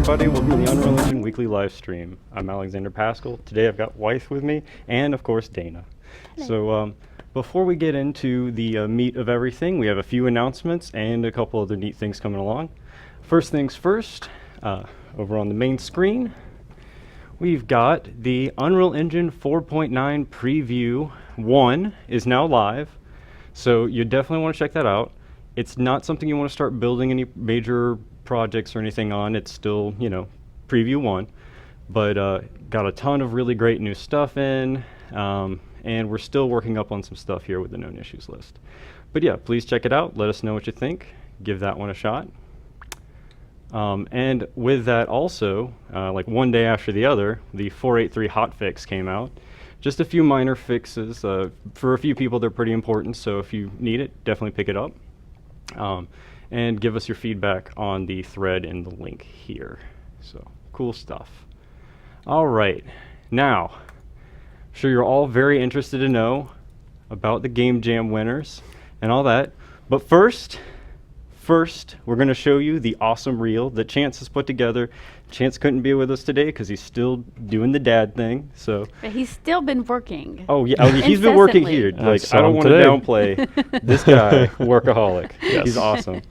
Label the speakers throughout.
Speaker 1: everybody. Welcome to the Unreal Engine Weekly Live Stream. I'm Alexander Paschall. Today I've got Wythe with me, and of course Dana.
Speaker 2: Hello.
Speaker 1: So before we get into the meat of everything, we have a few announcements and a couple other neat things coming along. First things first, over on the main screen, we've got the Unreal Engine 4.9 Preview 1 is now live, so you definitely want to check that out. It's not something you want to start building any major projects or anything on. It's still, Preview 1, but got a ton of really great new stuff in, and we're still working up on some stuff here with the known issues list. But yeah, please check it out. Let us know what you think. Give that one a shot. And with that also, like one day after the other, the 483 hotfix came out. Just a few minor fixes. For a few people, they're pretty important, so if you need it, definitely pick it up. And give us your feedback on the thread in the link here. So, cool stuff. All right, now, I'm sure you're all very interested to know about the Game Jam winners and all that. But first, we're going to show you the awesome reel that Chance has put together. Chance couldn't be with us today because he's still doing the dad thing. So,
Speaker 2: but he's still been working.
Speaker 1: Oh yeah, he's been working here. Like I don't want to downplay this guy, workaholic. Yes. He's awesome.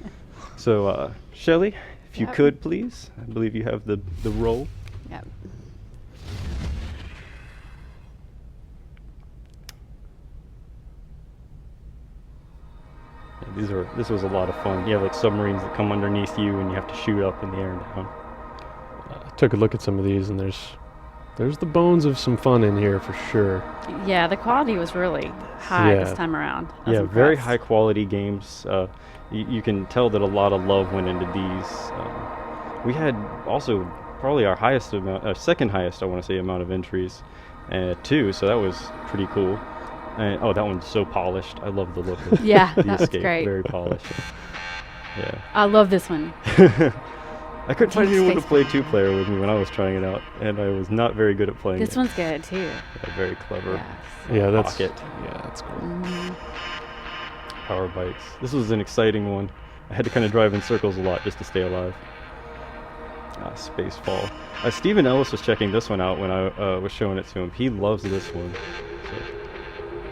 Speaker 1: So, Shelly, if you could please, I believe you have the role.
Speaker 2: Yep.
Speaker 1: This was a lot of fun. You have like submarines that come underneath you and you have to shoot up in the air and down.
Speaker 3: I took a look at some of these and there's the bones of some fun in here for sure.
Speaker 2: Yeah, the quality was really high this time around.
Speaker 1: Yeah, very high quality games. You can tell that a lot of love went into these. We had also probably our highest amount, second highest, I want to say, amount of entries, too. So that was pretty cool. And, that one's so polished. I love the look of the
Speaker 2: that
Speaker 1: escape.
Speaker 2: was great.
Speaker 1: Very polished. Yeah.
Speaker 2: I love this one.
Speaker 1: I couldn't find anyone to play two-player with me when I was trying it out, and I was not very good at playing
Speaker 2: This one's good, too.
Speaker 1: Yeah, very clever.
Speaker 2: Yes.
Speaker 3: Yeah, that's
Speaker 1: Pocket.
Speaker 3: Yeah, that's cool.
Speaker 1: Power bikes. This was an exciting one. I had to kind of drive in circles a lot just to stay alive. Spacefall. Stephen Ellis was checking this one out when I was showing it to him. He loves this one. So.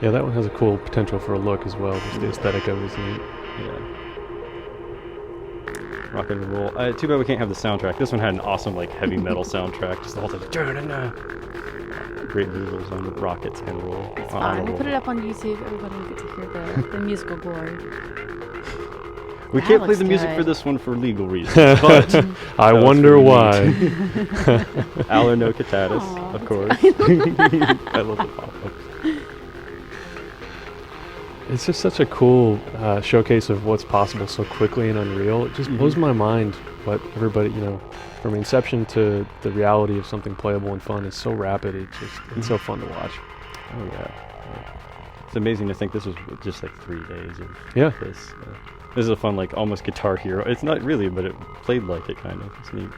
Speaker 3: Yeah, that one has a cool potential for a look as well. Just the aesthetic of it is neat.
Speaker 1: Yeah. Rock and roll. Too bad we can't have the soundtrack. This one had an awesome heavy metal soundtrack. Just the whole thing. Great visuals on the rockets and roll.
Speaker 2: It's fine. We'll put it up on YouTube. Everybody will get to hear the musical glory.
Speaker 1: We
Speaker 2: That
Speaker 1: can't play
Speaker 2: looks
Speaker 1: the music
Speaker 2: good.
Speaker 1: for this one for legal reasons, but
Speaker 3: I wonder why.
Speaker 1: Al or no Katatis,
Speaker 2: Aw,
Speaker 1: of course. I love the pop-up.
Speaker 3: It's just such a cool showcase of what's possible so quickly in Unreal. It just blows my mind what everybody, from inception to the reality of something playable and fun is so rapid. It's so fun to watch.
Speaker 1: Oh yeah. It's amazing to think this was just 3 days of this. This is a fun, almost Guitar Hero. It's not really, but it played like it kind of. It's neat.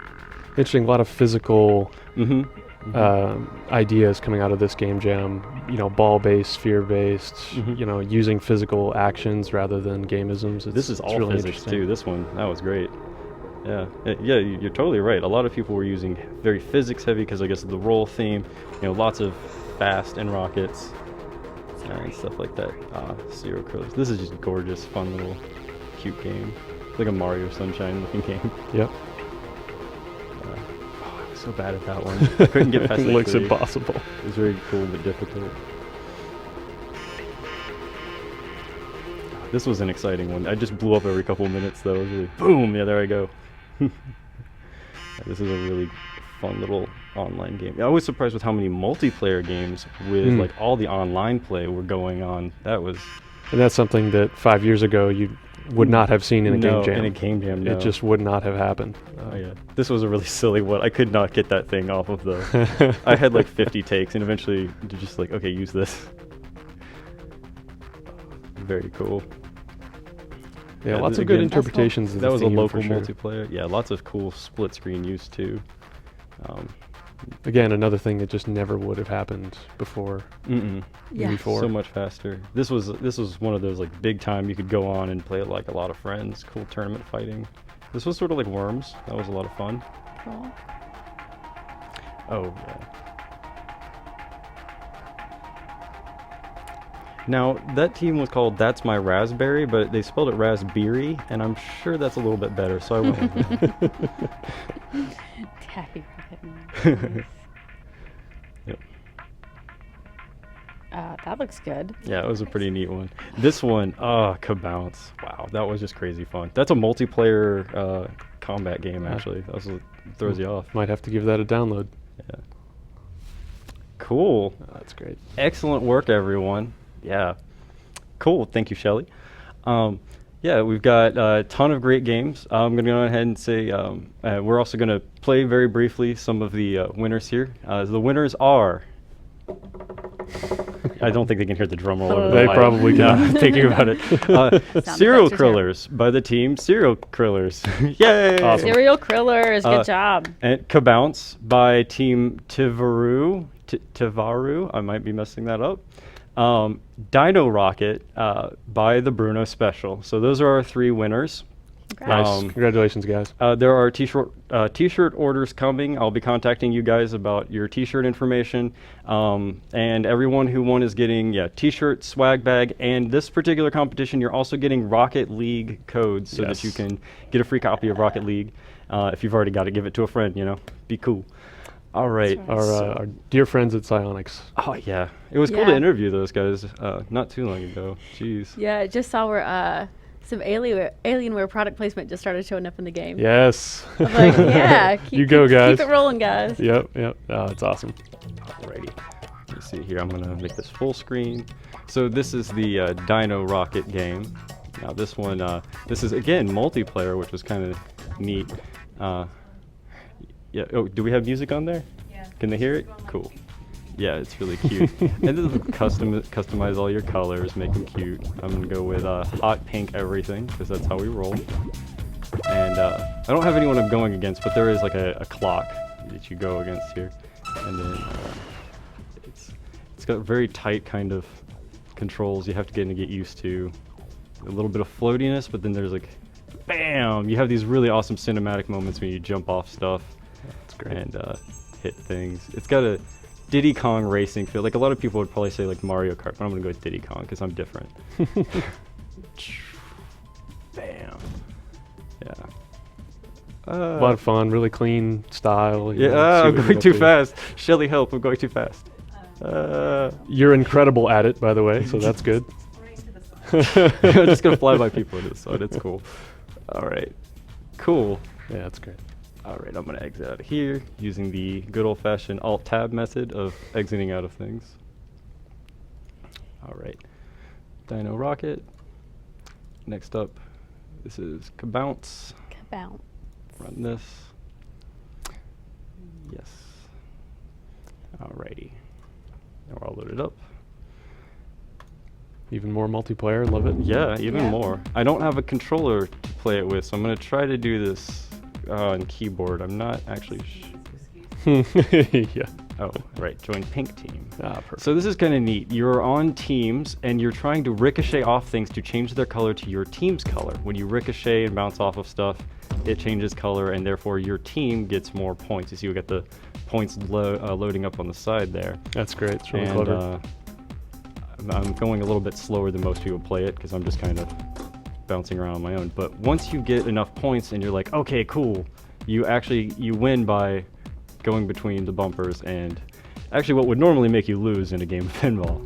Speaker 3: Interesting. A lot of physical ideas coming out of this game jam. Ball-based, sphere-based. Using physical actions rather than gameisms.
Speaker 1: This is all
Speaker 3: really
Speaker 1: physics too. This one, that was great. Yeah, you're totally right. A lot of people were using very physics-heavy because I guess of the roll theme. Lots of fast and rockets and stuff like that. Zero Crows. This is just gorgeous, fun little, cute game. It's like a Mario Sunshine-looking game.
Speaker 3: Yep.
Speaker 1: I was so bad at that one. I couldn't get past
Speaker 3: It
Speaker 1: that.
Speaker 3: looks
Speaker 1: 3.
Speaker 3: impossible.
Speaker 1: It was very cool but difficult. This was an exciting one. I just blew up every couple of minutes though. It was really boom. Yeah, there I go. This is a really fun little online game. I was surprised with how many multiplayer games with all the online play were going on. And
Speaker 3: that's something that 5 years ago you would not have seen in a game jam.
Speaker 1: In a game jam, no.
Speaker 3: It just would not have happened.
Speaker 1: Oh yeah, this was a really silly one. I could not get that thing off of the. I had 50 takes, and eventually just okay, use this. Very cool.
Speaker 3: Yeah, lots of good interpretations of the
Speaker 1: That was a
Speaker 3: theme,
Speaker 1: local
Speaker 3: for sure.
Speaker 1: multiplayer. Yeah, lots of cool split screen use too.
Speaker 3: Again, another thing that just never would have happened before.
Speaker 2: Yeah.
Speaker 3: Before.
Speaker 1: So much faster. This was one of those big time you could go on and play it a lot of friends. Cool tournament fighting. This was sort of like Worms. That was a lot of fun.
Speaker 2: control.
Speaker 1: Oh, yeah. Now, that team was called That's My Raspberry, but they spelled it raspberry, and I'm sure that's a little bit better, so I went with it.
Speaker 2: Tappy buttons.
Speaker 1: Yep.
Speaker 2: That looks good.
Speaker 1: Yeah, it was a pretty neat one. This one, Kabounce. Wow, that was just crazy fun. That's a multiplayer combat game, actually. That was, throws you off.
Speaker 3: Might have to give that a download.
Speaker 1: Yeah. Cool.
Speaker 3: That's great.
Speaker 1: Excellent work, everyone. Yeah. Cool. Thank you, Shelly. Yeah, we've got a ton of great games. I'm going to go ahead and say we're also going to play very briefly some of the winners here. The winners are... I don't think they can hear the drum roll over the
Speaker 3: They
Speaker 1: mic.
Speaker 3: probably can.
Speaker 1: Thinking about it. Serial
Speaker 2: effects are terrible.
Speaker 1: Krillers by the team Serial Krillers. Yay!
Speaker 3: Awesome.
Speaker 2: Cereal Krillers, good job.
Speaker 1: And Kabounce by Team Tivaru. Tivaru, I might be messing that up. Dino Rocket by the Bruno Special. So those are our 3 winners.
Speaker 2: Congrats.
Speaker 3: Nice. Congratulations, guys.
Speaker 1: There are t-shirt orders coming. I'll be contacting you guys about your t-shirt information. And everyone who won is getting t-shirt, swag bag, and this particular competition, you're also getting Rocket League codes so that you can get a free copy of Rocket League. If you've already got it, give it to a friend. Be cool. All right.
Speaker 2: That's right.
Speaker 3: Our dear friends at Psionics.
Speaker 1: Oh yeah, it was cool to
Speaker 2: Yeah.
Speaker 1: interview those guys not too long ago. Jeez.
Speaker 2: Yeah, I just saw where some Alienware product placement just started showing up in the game.
Speaker 3: Yes.
Speaker 2: I'm like, yeah.
Speaker 3: You go, guys.
Speaker 2: Keep it rolling, guys.
Speaker 3: Yep. Oh, it's awesome.
Speaker 1: Alrighty. Let's see here. I'm gonna make this full screen. So this is the Dino Rocket game. Now this one, this is again multiplayer, which was kind of neat. Yeah. Oh, do we have music on there? Yeah. Can they hear it? Cool. Yeah, it's really cute. And then customize all your colors, make them cute. I'm gonna go with hot pink everything because that's how we roll. And I don't have anyone I'm going against, but there is like a clock that you go against here, and then it's got very tight kind of controls. You have to get used to. A little bit of floatiness, but then there's like, bam! You have these really awesome cinematic moments when you jump off stuff.
Speaker 3: That's great.
Speaker 1: And hit things. It's got a Diddy Kong racing feel. Like a lot of people would probably say like Mario Kart, but I'm gonna go with Diddy Kong because I'm different. Bam. Yeah.
Speaker 3: A lot of fun, really clean style.
Speaker 1: Yeah, I'm going too fast. Shelly, help! I'm going too fast.
Speaker 3: You're incredible at it, by the way, so that's good.
Speaker 1: I'm just gonna fly by people to the side. It's cool. All right. Cool.
Speaker 3: Yeah, that's great.
Speaker 1: All right, I'm gonna exit out of here using the good old-fashioned Alt-Tab method of exiting out of things. All right, Dino Rocket. Next up, this is Kabounce.
Speaker 2: Kabounce.
Speaker 1: Run this. Yes. Alrighty. Now we're all loaded up.
Speaker 3: Even more multiplayer, love it.
Speaker 1: Yeah, even
Speaker 2: Yeah.
Speaker 1: more. I don't have a controller to play it with, so I'm gonna try to do this on keyboard. I'm not actually.
Speaker 3: Yeah.
Speaker 1: Oh, right. Join pink team.
Speaker 3: Perfect.
Speaker 1: So this is kind of neat. You're on teams, and you're trying to ricochet off things to change their color to your team's color. When you ricochet and bounce off of stuff, it changes color, and therefore your team gets more points. You see, we got the points loading up on the side there.
Speaker 3: That's great. It's really
Speaker 1: And
Speaker 3: clever.
Speaker 1: I'm going a little bit slower than most people play it because I'm just kind of bouncing around on my own. But once you get enough points and you're like, okay, cool, you win by going between the bumpers and actually what would normally make you lose in a game of pinball.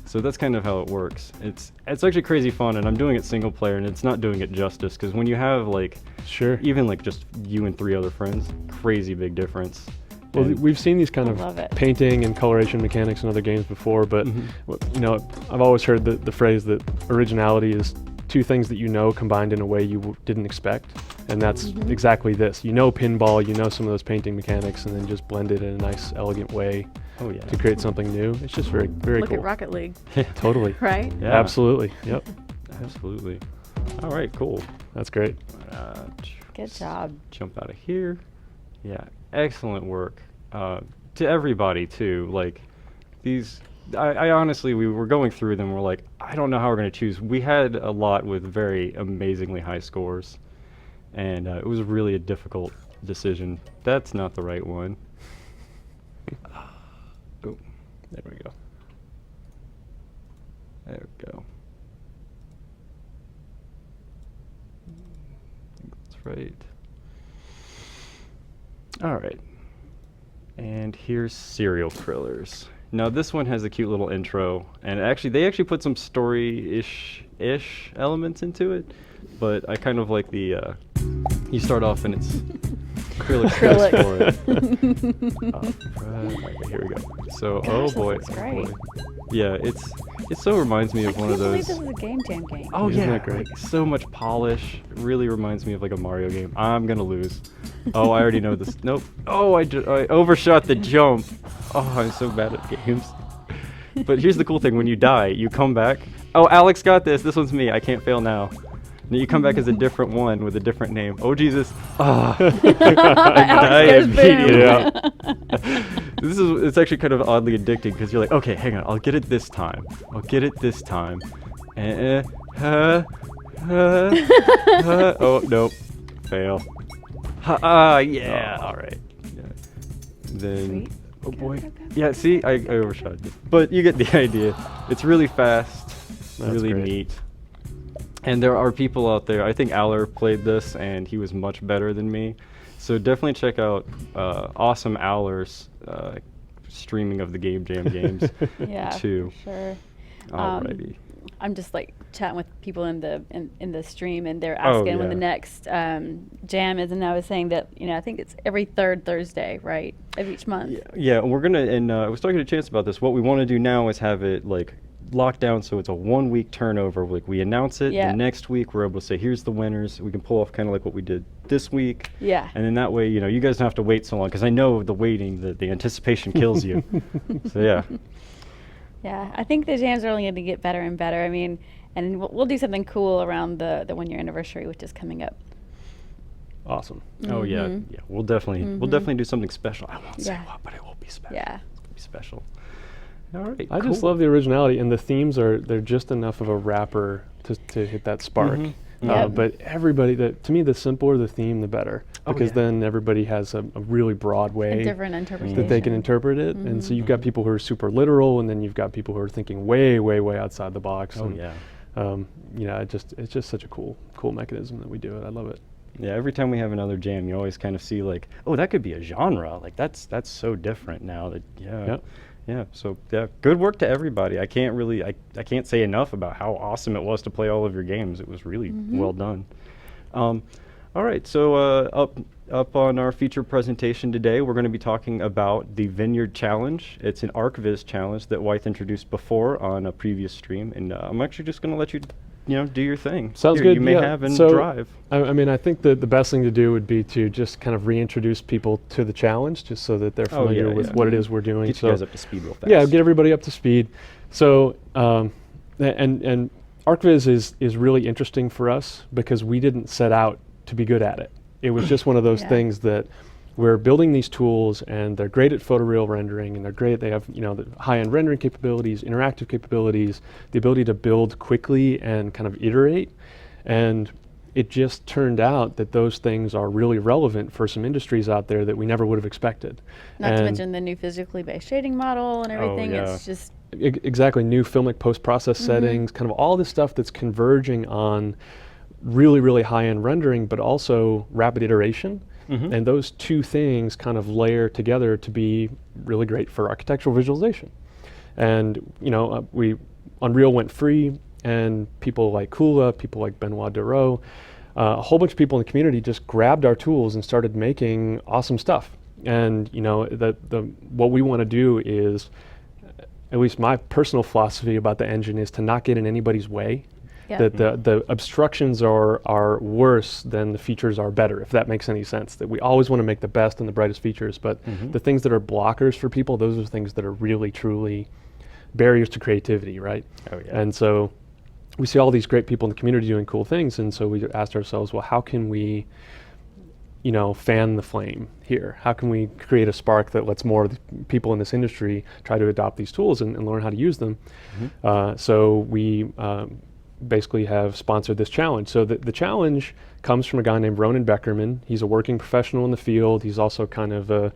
Speaker 1: So that's kind of how it works. It's actually crazy fun, and I'm doing it single player, and it's not doing it justice because when you have like
Speaker 3: Sure.
Speaker 1: even like just you and 3 other friends, crazy big difference.
Speaker 3: Well,
Speaker 1: And-
Speaker 3: we've seen these kind
Speaker 2: I love
Speaker 3: of
Speaker 2: it.
Speaker 3: painting and coloration mechanics in other games before, but
Speaker 1: Mhm.
Speaker 3: you know, I've always heard the phrase that originality is 2 things that you know combined in a way you didn't expect, and that's
Speaker 2: Mhm.
Speaker 3: exactly this. You know pinball, you know some of those painting mechanics, and then just blend it in a nice, elegant way
Speaker 1: Oh yeah.
Speaker 3: to create something new. It's just very, very
Speaker 2: Look
Speaker 3: cool.
Speaker 2: at Rocket League,
Speaker 3: Totally.
Speaker 2: right?
Speaker 1: Yeah.
Speaker 3: Absolutely. Yep.
Speaker 1: Absolutely. All right, cool.
Speaker 3: That's great.
Speaker 1: Uh,
Speaker 2: Good job.
Speaker 1: Jump out of here. Yeah, excellent work. To everybody too. Like these, I honestly, we were going through them. We're like, I don't know how we're gonna choose. We had a lot with very amazingly high scores, and it was really a difficult decision. That's not the right one. Oh, there we go. There we go. I think that's right. All right. And here's Serial Krillers. Now this one has a cute little intro, and they actually put some story-ish elements into it, but I kind of like the you start off and it's acrylic for it. Right, here we go. So,
Speaker 4: Gosh,
Speaker 1: oh
Speaker 4: this
Speaker 1: boy,
Speaker 4: looks
Speaker 1: oh
Speaker 4: great.
Speaker 1: boy. Yeah, it so reminds me of one of
Speaker 4: believe
Speaker 1: those.
Speaker 4: this is a game jam game.
Speaker 1: Oh
Speaker 3: Isn't
Speaker 1: yeah,
Speaker 3: that great?
Speaker 1: like, so much polish. It really reminds me of like a Mario game. I'm gonna lose. Oh, I already know this. Nope. Oh, I overshot the jump. Oh, I'm so bad at games. But here's the cool thing: when you die, you come back. Oh, Alex got this. This one's me. I can't fail now. And then you come back as a different one with a different name. Oh Jesus! Ah, I
Speaker 2: goes boom.
Speaker 1: immediately.
Speaker 3: Yeah.
Speaker 1: It's actually kind of oddly addicting because you're like, okay, hang on, I'll get it this time. I'll get it this time. Oh nope, fail. Yeah. All right. Yeah. Then,
Speaker 4: Sweet.
Speaker 1: oh boy.
Speaker 4: Go, go, go,
Speaker 1: Yeah. See, I overshot it, but you get the idea. It's really fast,
Speaker 3: That's
Speaker 1: really
Speaker 3: great.
Speaker 1: neat. And there are people out there. I think Aller played this, and he was much better than me. So definitely check out awesome Aller's streaming of the Game Jam games
Speaker 2: Yeah,
Speaker 1: too.
Speaker 2: for sure.
Speaker 1: Alrighty.
Speaker 2: I'm just like chatting with people in the stream, and they're
Speaker 1: Oh,
Speaker 2: asking when the
Speaker 1: yeah.
Speaker 2: next jam is, and I was saying that I think it's every third Thursday, right, of each month.
Speaker 1: Yeah, and we're gonna. And I was talking to Chance about this. What we want to do now is have it like locked down, so it's a 1 week turnover. Like we announce it,
Speaker 2: Yeah.
Speaker 1: the next week we're able to say, here's the winners. We can pull off kind of like what we did this week.
Speaker 2: Yeah.
Speaker 1: And then that way, you guys don't have to wait so long, because I know the waiting, the anticipation kills you. So yeah.
Speaker 2: Yeah, I think the jams are only going to get better and better. I mean, and we'll do something cool around the 1 year anniversary, which is coming up.
Speaker 3: Awesome.
Speaker 1: Oh yeah,
Speaker 2: Mhm.
Speaker 1: yeah. We'll definitely do something special. I won't say
Speaker 2: Yeah.
Speaker 1: what, but it will be special.
Speaker 2: Yeah.
Speaker 1: It's gonna be special. All right.
Speaker 3: I just
Speaker 1: cool.
Speaker 3: love the originality, and the themes they're just enough of a wrapper to hit that spark.
Speaker 1: Mhm.
Speaker 2: Yep.
Speaker 3: But everybody, to me, the simpler the theme, the better,
Speaker 1: Oh,
Speaker 3: because
Speaker 1: yeah.
Speaker 3: then everybody has a really broad
Speaker 2: A
Speaker 3: way
Speaker 2: different interpretation.
Speaker 3: that they can interpret it. And so you've got people who are super literal, and then you've got people who are thinking way, way, way outside the box.
Speaker 1: Oh
Speaker 3: and,
Speaker 1: yeah.
Speaker 3: it's just such a cool mechanism that we do it. I love it.
Speaker 1: Yeah, every time we have another jam, you always kind of see like, oh, that could be a genre. Like that's so different now. That
Speaker 3: Yep.
Speaker 1: yeah. So yeah, good work to everybody. I can't really, I can't say enough about how awesome it was to play all of your games. It was really well done. All right, so up on our feature presentation today, we're going to be talking about the Vineyard Challenge. It's an ArcViz challenge that Wythe introduced before on a previous stream, and I'm actually just going to let you, do your thing.
Speaker 3: Sounds
Speaker 1: Here,
Speaker 3: good.
Speaker 1: You may
Speaker 3: yeah.
Speaker 1: have and
Speaker 3: So,
Speaker 1: drive.
Speaker 3: I mean, I think that the best thing to do would be to just kind of reintroduce people to the challenge, just so that they're
Speaker 1: Oh,
Speaker 3: familiar
Speaker 1: yeah,
Speaker 3: with
Speaker 1: yeah.
Speaker 3: what it is we're doing.
Speaker 1: Get
Speaker 3: so
Speaker 1: you guys up to speed real fast.
Speaker 3: yeah, get everybody up to speed. So, and ArcViz is really interesting for us because we didn't set out to be good at it. It was just one of those
Speaker 2: Yeah.
Speaker 3: things that we're building these tools, and they're great at photoreal rendering, and they're great. They have the high-end rendering capabilities, interactive capabilities, the ability to build quickly and kind of iterate. And it just turned out that those things are really relevant for some industries out there that we never would have expected.
Speaker 2: Not to
Speaker 3: And
Speaker 2: mention the new physically based shading model and everything.
Speaker 1: yeah.
Speaker 2: It's just
Speaker 3: exactly, new filmic post-process settings, kind of all this stuff that's converging on really, really high-end rendering, but also rapid iteration. And those two things kind of layer together to be really great for architectural visualization. And Unreal went free, and people like Kula, people like Benoit Dureau, a whole bunch of people in the community just grabbed our tools and started making awesome stuff. And what we want to do is, at least my personal philosophy about the engine is to not get in anybody's way.
Speaker 2: Yeah.
Speaker 3: That the obstructions are worse than the features are better, if that makes any sense. That we always want to make the best and the brightest features, but the things that are blockers for people, those are things that are really, truly barriers to creativity, right?
Speaker 1: Oh, yeah.
Speaker 3: And so we see all these great people in the community doing cool things, and so we asked ourselves, well, how can we fan the flame here? How can we create a spark that lets more of the people in this industry try to adopt these tools and learn how to use them? So we basically have sponsored this challenge. So the challenge comes from a guy named Ronan Beckerman. He's a working professional in the field. He's also kind of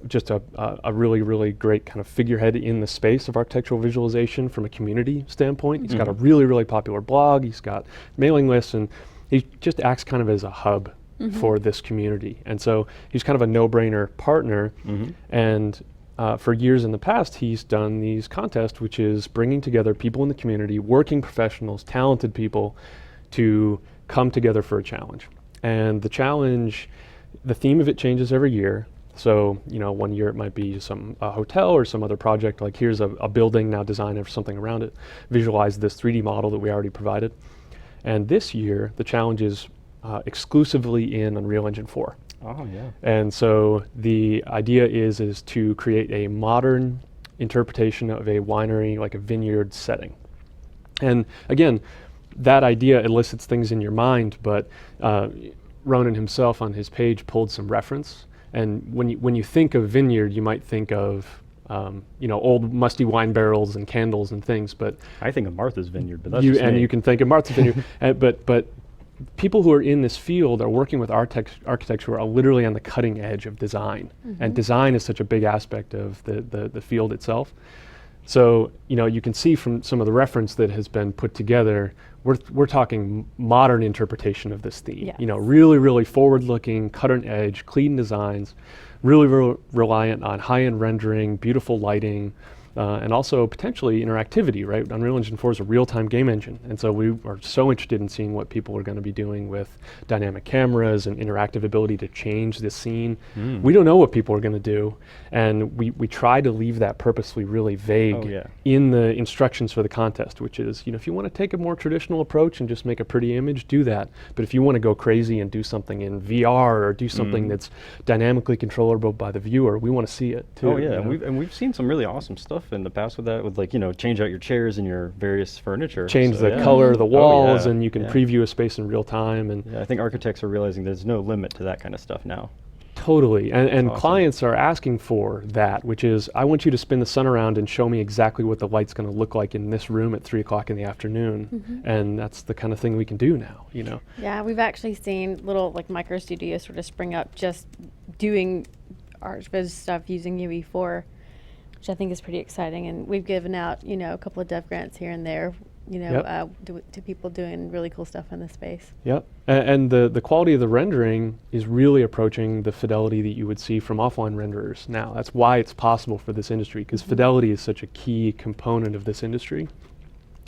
Speaker 3: just a really, really great kind of figurehead in the space of architectural visualization from a community standpoint. He's got a really, really popular blog. He's got mailing lists, and he just acts kind of as a hub for this community. And so he's kind of a no-brainer partner. And for years in the past, he's done these contests, which is bringing together people in the community, working professionals, talented people, to come together for a challenge. And the challenge, the theme of it changes every year. So, you know, one year it might be a hotel or some other project, like here's a building, now design something around it, visualize this 3D model that we already provided. And this year, the challenge is exclusively in Unreal Engine 4.
Speaker 1: Oh, yeah.
Speaker 3: And so the idea is to create a modern interpretation of a winery, like a vineyard setting. And again, that idea elicits things in your mind, but Ronan himself on his page pulled some reference. And when you think of vineyard, you might think of old musty wine barrels and candles and things. But
Speaker 1: I think of Martha's Vineyard, but that's just me.
Speaker 3: you can think of Martha's Vineyard. But people who are in this field are working with architects who are literally on the cutting edge of design. And design is such a big aspect of the field itself. So, you can see from some of the reference that has been put together, we're talking modern interpretation of this theme.
Speaker 2: Yes.
Speaker 3: Really, really forward-looking, cutting edge, clean designs, really reliant on high-end rendering, beautiful lighting, and also potentially interactivity, right? Unreal Engine 4 is a real-time game engine, and so we are so interested in seeing what people are going to be doing with dynamic cameras and interactive ability to change the scene. We don't know what people are going to do, and we try to leave that purposely really vague in the instructions for the contest, which is, if you want to take a more traditional approach and just make a pretty image, do that. But if you want to go crazy and do something in VR or do something that's dynamically controllable by the viewer, we want to see it too.
Speaker 1: Oh, yeah, and we've seen some really awesome stuff in the past with that, with change out your chairs and your various furniture.
Speaker 3: Change the color of the walls, and you can preview a space in real time. And
Speaker 1: I think architects are realizing there's no limit to that kind of stuff now.
Speaker 3: Totally, and
Speaker 1: awesome.
Speaker 3: Clients are asking for that, which is, I want you to spin the sun around and show me exactly what the light's going to look like in this room at 3 o'clock in the afternoon. And that's the kind of thing we can do now,
Speaker 2: Yeah, we've actually seen little micro studios sort of spring up just doing ArchViz stuff using UE4, which I think is pretty exciting. And we've given out, a couple of dev grants here and there, to people doing really cool stuff in this space.
Speaker 3: Yep, and the quality of the rendering is really approaching the fidelity that you would see from offline renderers now. That's why it's possible for this industry, because fidelity is such a key component of this industry.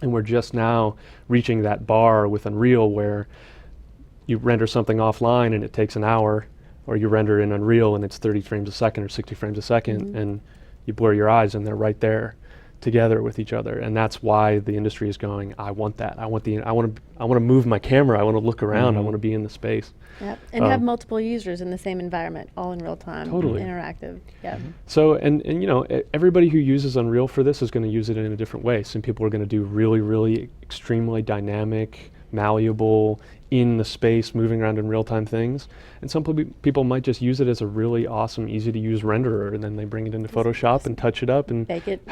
Speaker 3: And we're just now reaching that bar with Unreal where you render something offline and it takes an hour, or you render in Unreal and it's 30 frames a second or 60 frames a second, and you blur your eyes and they're right there together with each other. And that's why the industry is going, I want that. I want to move my camera. I want to look around. I want to be in the space.
Speaker 2: Yep. And have multiple users in the same environment, all in real time.
Speaker 3: Totally.
Speaker 2: Interactive. Yep.
Speaker 3: So, and everybody who uses Unreal for this is going to use it in a different way. Some people are going to do really, really extremely dynamic, malleable, in the space, moving around in real-time things. And some people might just use it as a really awesome, easy-to-use renderer, and then they bring it into Photoshop and touch it up and
Speaker 2: bake it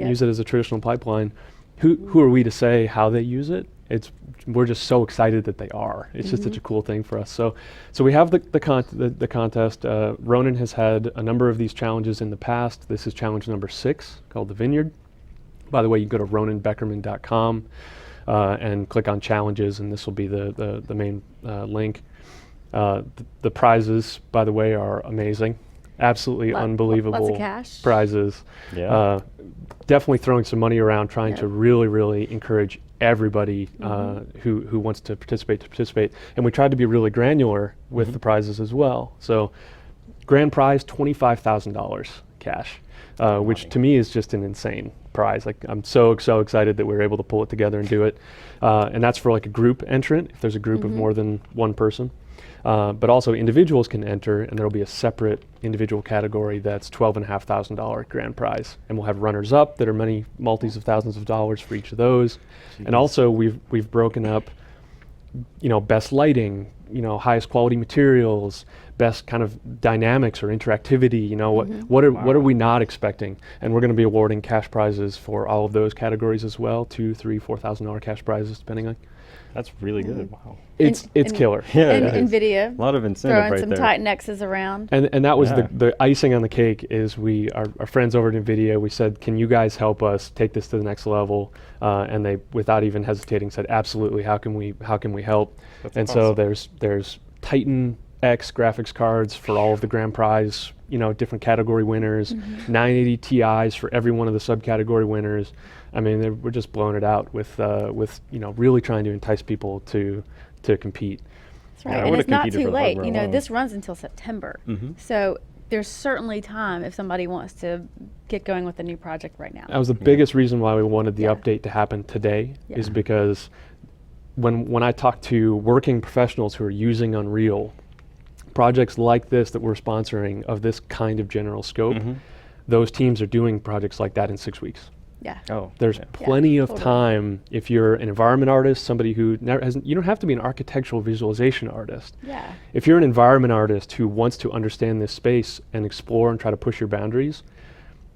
Speaker 3: and use it as a traditional pipeline. Who are we to say how they use it? We're just so excited that they are. It's just such a cool thing for us. So we have the contest. Ronan has had a number of these challenges in the past. This is challenge number 6, called the Vineyard. By the way, you can go to ronanbeckerman.com. And click on challenges, and this will be the main link. The prizes, by the way, are amazing. Absolutely unbelievable
Speaker 2: lots of cash.
Speaker 3: Prizes.
Speaker 1: Yeah.
Speaker 3: Definitely throwing some money around, trying to really, really encourage everybody who wants to participate. And we tried to be really granular with the prizes as well. So grand prize, $25,000 cash. Which to me is just an insane prize. I'm so excited that we were able to pull it together and do it. And that's for a group entrant, if there's a group of more than one person. But also individuals can enter, and there'll be a separate individual category that's $12,500 grand prize. And we'll have runners up that are many multis of thousands of dollars for each of those. Jeez. And also we've broken up best lighting, highest quality materials, best kind of dynamics or interactivity. What are we not expecting? And we're going to be awarding cash prizes for all of those categories as well, $2,000, $3,000, $4,000 cash prizes depending on.
Speaker 1: That's really good. Wow.
Speaker 3: It's killer.
Speaker 1: Yeah,
Speaker 2: And
Speaker 1: it is.
Speaker 2: NVIDIA
Speaker 1: A lot of incentive
Speaker 2: throwing
Speaker 1: right
Speaker 2: some
Speaker 1: there.
Speaker 2: Titan X's around.
Speaker 3: And that was
Speaker 1: Yeah.
Speaker 3: the icing on the cake is our friends over at NVIDIA, we said, can you guys help us take this to the next level? And they, without even hesitating, said, absolutely, how can we help?
Speaker 1: That's
Speaker 3: and so
Speaker 1: awesome.
Speaker 3: there's Titan X graphics cards for all of the grand prize, different category winners, 980 Ti's for every one of the subcategory winners. I mean, we're just blowing it out with really trying to entice people to compete.
Speaker 2: That's right.
Speaker 1: Yeah, I
Speaker 2: And
Speaker 1: would've
Speaker 2: it's not
Speaker 1: competed
Speaker 2: too
Speaker 1: for the
Speaker 2: late.
Speaker 1: hardware alone.
Speaker 2: This runs until September. So there's certainly time if somebody wants to get going with a new project right now.
Speaker 3: That was the biggest reason why we wanted the
Speaker 2: Yeah.
Speaker 3: update to happen today,
Speaker 2: Yeah.
Speaker 3: is because when I talk to working professionals who are using Unreal, projects like this that we're sponsoring of this kind of general scope, those teams are doing projects like that in 6 weeks.
Speaker 2: Yeah.
Speaker 1: Oh,
Speaker 3: There's
Speaker 1: yeah.
Speaker 3: plenty of
Speaker 2: totally.
Speaker 3: time if you're an environment artist, somebody who never has, you don't have to be an architectural visualization artist.
Speaker 2: Yeah.
Speaker 3: If you're an environment artist who wants to understand this space and explore and try to push your boundaries,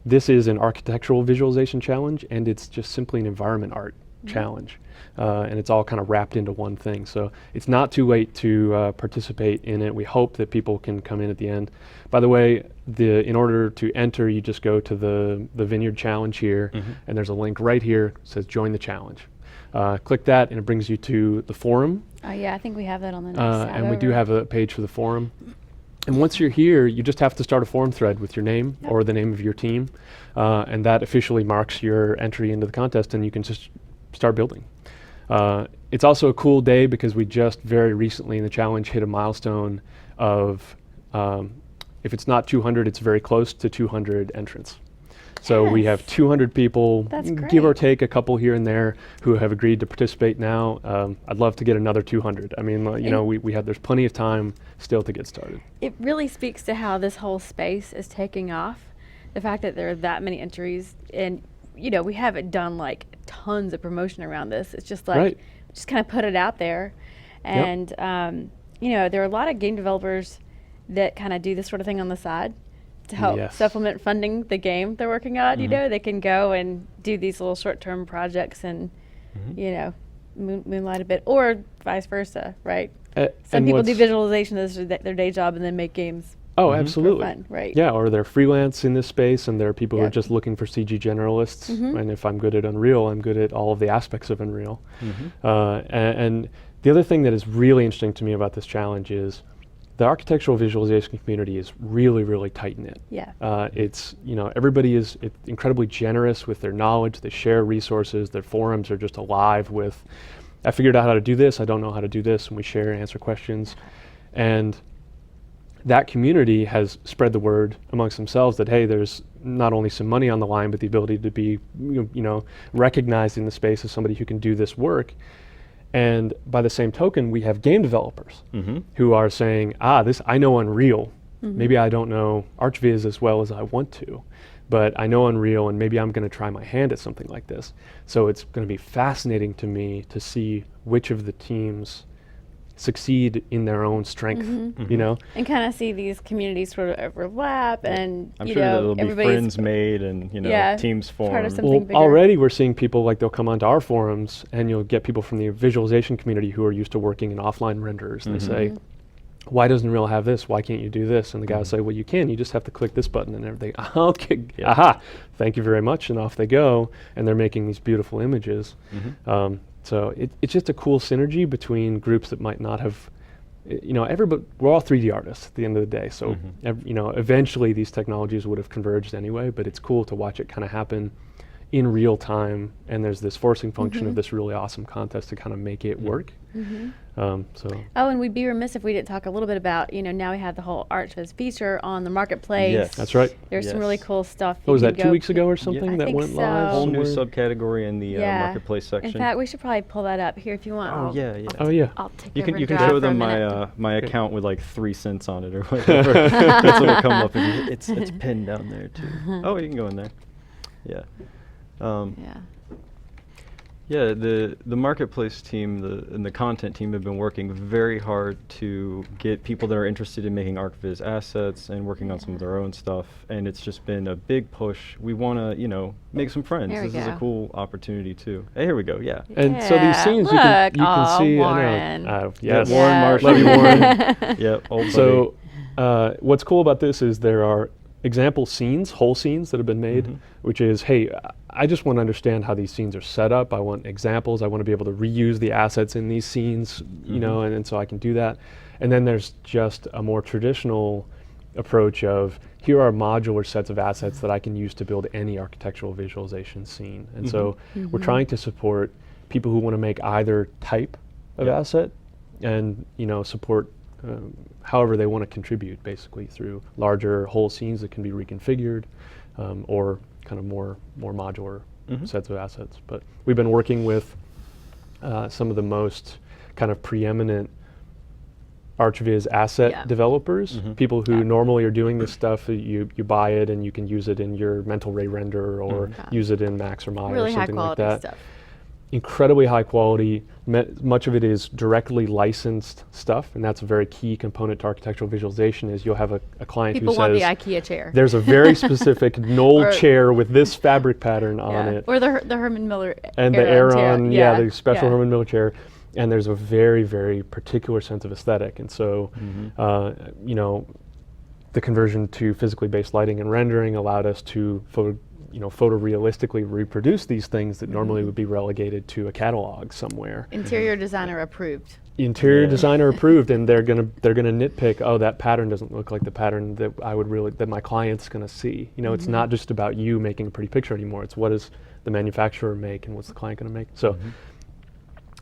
Speaker 3: this is an architectural visualization challenge, and it's just simply an environment art challenge. And it's all kind of wrapped into one thing. So it's not too late to participate in it. We hope that people can come in at the end. By the way, in order to enter, you just go to the Vineyard challenge here, and there's a link right here that says join the challenge. Click that, and it brings you to the forum.
Speaker 2: Oh, yeah. I think we have that on the next tab
Speaker 3: And we do
Speaker 2: over.
Speaker 3: have a page for the forum. And once you're here, you just have to start a forum thread with your name or the name of your team, and that officially marks your entry into the contest, and you can just start building. It's also a cool day because we just very recently in the challenge hit a milestone of, if it's not 200, it's very close to 200 entrants. So we have
Speaker 2: Yes.
Speaker 3: 200 people,
Speaker 2: That's
Speaker 3: give or
Speaker 2: great.
Speaker 3: take a couple here and there, who have agreed to participate now. I'd love to get another 200. I mean, there's plenty of time still to get started.
Speaker 2: It really speaks to how this whole space is taking off. The fact that there are that many entries, and we haven't done like tons of promotion around this. It's just like
Speaker 3: Right.
Speaker 2: just kind of put it out there, and there are a lot of game developers that kind of do this sort of thing on the side to help
Speaker 3: Yes.
Speaker 2: supplement funding the game they're working on. They can go and do these little short-term projects and moonlight a bit, or vice versa, right? Some
Speaker 3: And
Speaker 2: people do
Speaker 3: what's-
Speaker 2: visualization as their day job and then make games.
Speaker 3: Oh, absolutely.
Speaker 2: fun, right.
Speaker 3: Yeah, or they're freelance in this space, and there are people who are
Speaker 2: Yep.
Speaker 3: just looking for CG generalists. And if I'm good at Unreal, I'm good at all of the aspects of Unreal. And the other thing that is really interesting to me about this challenge is the architectural visualization community is really, really tight-knit.
Speaker 2: Yeah.
Speaker 3: It's, everybody is incredibly generous with their knowledge. They share resources. Their forums are just alive with, I figured out how to do this, I don't know how to do this, and we share and answer questions. And that community has spread the word amongst themselves that, hey, there's not only some money on the line, but the ability to be, recognized in the space as somebody who can do this work. And by the same token, we have game developers who are saying, I know Unreal. Maybe I don't know ArchViz as well as I want to, but I know Unreal, and maybe I'm going to try my hand at something like this. So it's going to be fascinating to me to see which of the teams succeed in their own strength,
Speaker 2: And kind of see these communities sort of overlap, and
Speaker 1: I'm sure there'll be
Speaker 2: everybody's
Speaker 1: friends made and
Speaker 2: Yeah,
Speaker 1: teams
Speaker 2: part of
Speaker 1: formed.
Speaker 2: something
Speaker 3: Well,
Speaker 2: bigger.
Speaker 3: already we're seeing people like they'll come onto our forums, and you'll get people from the visualization community who are used to working in offline renderers, and they say, why doesn't Unreal have this? Why can't you do this? And the guy will say, well, you can. You just have to click this button and everything. Okay, aha, thank you very much. And off they go, and they're making these beautiful images. So it's just a cool synergy between groups that might not have, everybody, we're all 3D artists at the end of the day. So, eventually these technologies would have converged anyway, but it's cool to watch it kind of happen in real time. And there's this forcing function of this really awesome contest to kind of make it work.
Speaker 2: Oh, and we'd be remiss if we didn't talk a little bit about, now we have the whole ArchViz feature on the marketplace.
Speaker 1: Yes.
Speaker 3: That's right.
Speaker 2: There's some really cool stuff.
Speaker 3: What was
Speaker 2: you
Speaker 3: that,
Speaker 2: can
Speaker 3: 2
Speaker 2: go-
Speaker 3: weeks ago or something
Speaker 2: I
Speaker 3: that
Speaker 2: think
Speaker 3: went
Speaker 2: so.
Speaker 3: live?
Speaker 1: Whole new
Speaker 3: somewhere?
Speaker 1: subcategory in the
Speaker 2: Yeah.
Speaker 1: marketplace section.
Speaker 2: In fact, we should probably pull that up here if you want.
Speaker 1: Oh,
Speaker 2: I'll-
Speaker 1: yeah, yeah.
Speaker 3: Oh, yeah.
Speaker 2: I'll take
Speaker 1: You
Speaker 2: over
Speaker 1: can
Speaker 2: and drive
Speaker 1: show
Speaker 2: for a
Speaker 1: them
Speaker 2: minute.
Speaker 1: my account with like 3 cents on it or whatever. That's what'll come up. It's pinned down there too. Oh, you can go in there. Yeah.
Speaker 2: Yeah.
Speaker 1: Yeah, the marketplace team and the content team have been working very hard to get people that are interested in making ArcViz assets and working on some of their own stuff, and it's just been a big push. We want to, make some friends.
Speaker 2: There we
Speaker 1: This is a
Speaker 2: go.
Speaker 1: cool opportunity too. Hey, here we go. Yeah.
Speaker 3: And so these scenes
Speaker 2: Look,
Speaker 3: you can see.
Speaker 2: Warren.
Speaker 3: I know.
Speaker 1: Yeah,
Speaker 3: Yes.
Speaker 1: Warren
Speaker 2: Yeah.
Speaker 1: Marshall.
Speaker 3: Love you, Warren.
Speaker 1: Yep. Old buddy.
Speaker 3: So what's cool about this is there are example scenes, whole scenes that have been made, which is, hey, I just want to understand how these scenes are set up. I want examples. I want to be able to reuse the assets in these scenes, and so I can do that. And then there's just a more traditional approach of, here are modular sets of assets that I can use to build any architectural visualization scene. And so we're trying to support people who want to make either type of asset and, support however they want to contribute, basically through larger whole scenes that can be reconfigured, or kind of more modular sets of assets. But we've been working with some of the most kind of preeminent ArchViz asset developers, people who normally are doing this stuff. You buy it and you can use it in your mental ray render or use it in Max or Maya
Speaker 2: Really
Speaker 3: or
Speaker 2: high
Speaker 3: something like
Speaker 2: quality
Speaker 3: that.
Speaker 2: stuff.
Speaker 3: Incredibly high quality. Much of it is directly licensed stuff, and that's a very key component to architectural visualization. Is you'll have a client
Speaker 2: People
Speaker 3: who
Speaker 2: want the
Speaker 3: says,
Speaker 2: IKEA chair.
Speaker 3: "There's a very specific knoll
Speaker 2: Or-
Speaker 3: chair with this fabric pattern on it,
Speaker 2: Or the Herman Miller
Speaker 3: and the
Speaker 2: Aeron
Speaker 3: Aeron, the special
Speaker 2: yeah.
Speaker 3: Herman Miller chair." And there's a very, very particular sense of aesthetic, and so the conversion to physically based lighting and rendering allowed us to photorealistically reproduce these things that normally would be relegated to a catalog somewhere.
Speaker 2: Interior designer approved.
Speaker 3: Interior designer approved, and they're gonna nitpick. Oh, that pattern doesn't look like the pattern that that my client's gonna see. It's not just about you making a pretty picture anymore. It's what does the manufacturer make and what's the client gonna make. So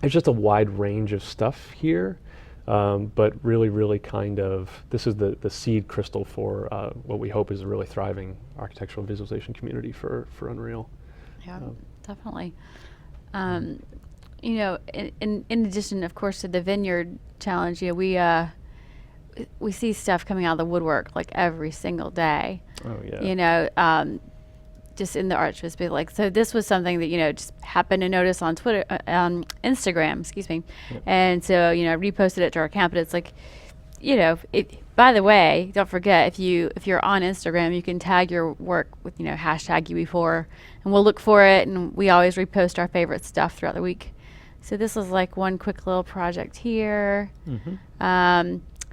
Speaker 3: there's just a wide range of stuff here. But really, really kind of, this is the seed crystal for what we hope is a really thriving architectural visualization community for Unreal.
Speaker 2: Yeah, definitely. In addition, of course, to the Vineyard challenge, we see stuff coming out of the woodwork like every single day.
Speaker 1: Oh yeah.
Speaker 2: Just in the ArchViz, but so this was something that just happened to notice on Twitter, Instagram, excuse me, and so I reposted it to our account. But it's by the way, don't forget if you're on Instagram, you can tag your work with hashtag UE4, and we'll look for it, and we always repost our favorite stuff throughout the week. So this was one quick little project here.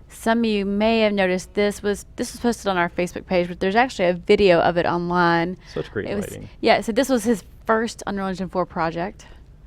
Speaker 2: Some of you may have noticed this was posted on our Facebook page, but there's actually a video of it online.
Speaker 1: Such great lighting.
Speaker 2: Yeah, so this was his first Unreal Engine 4 project.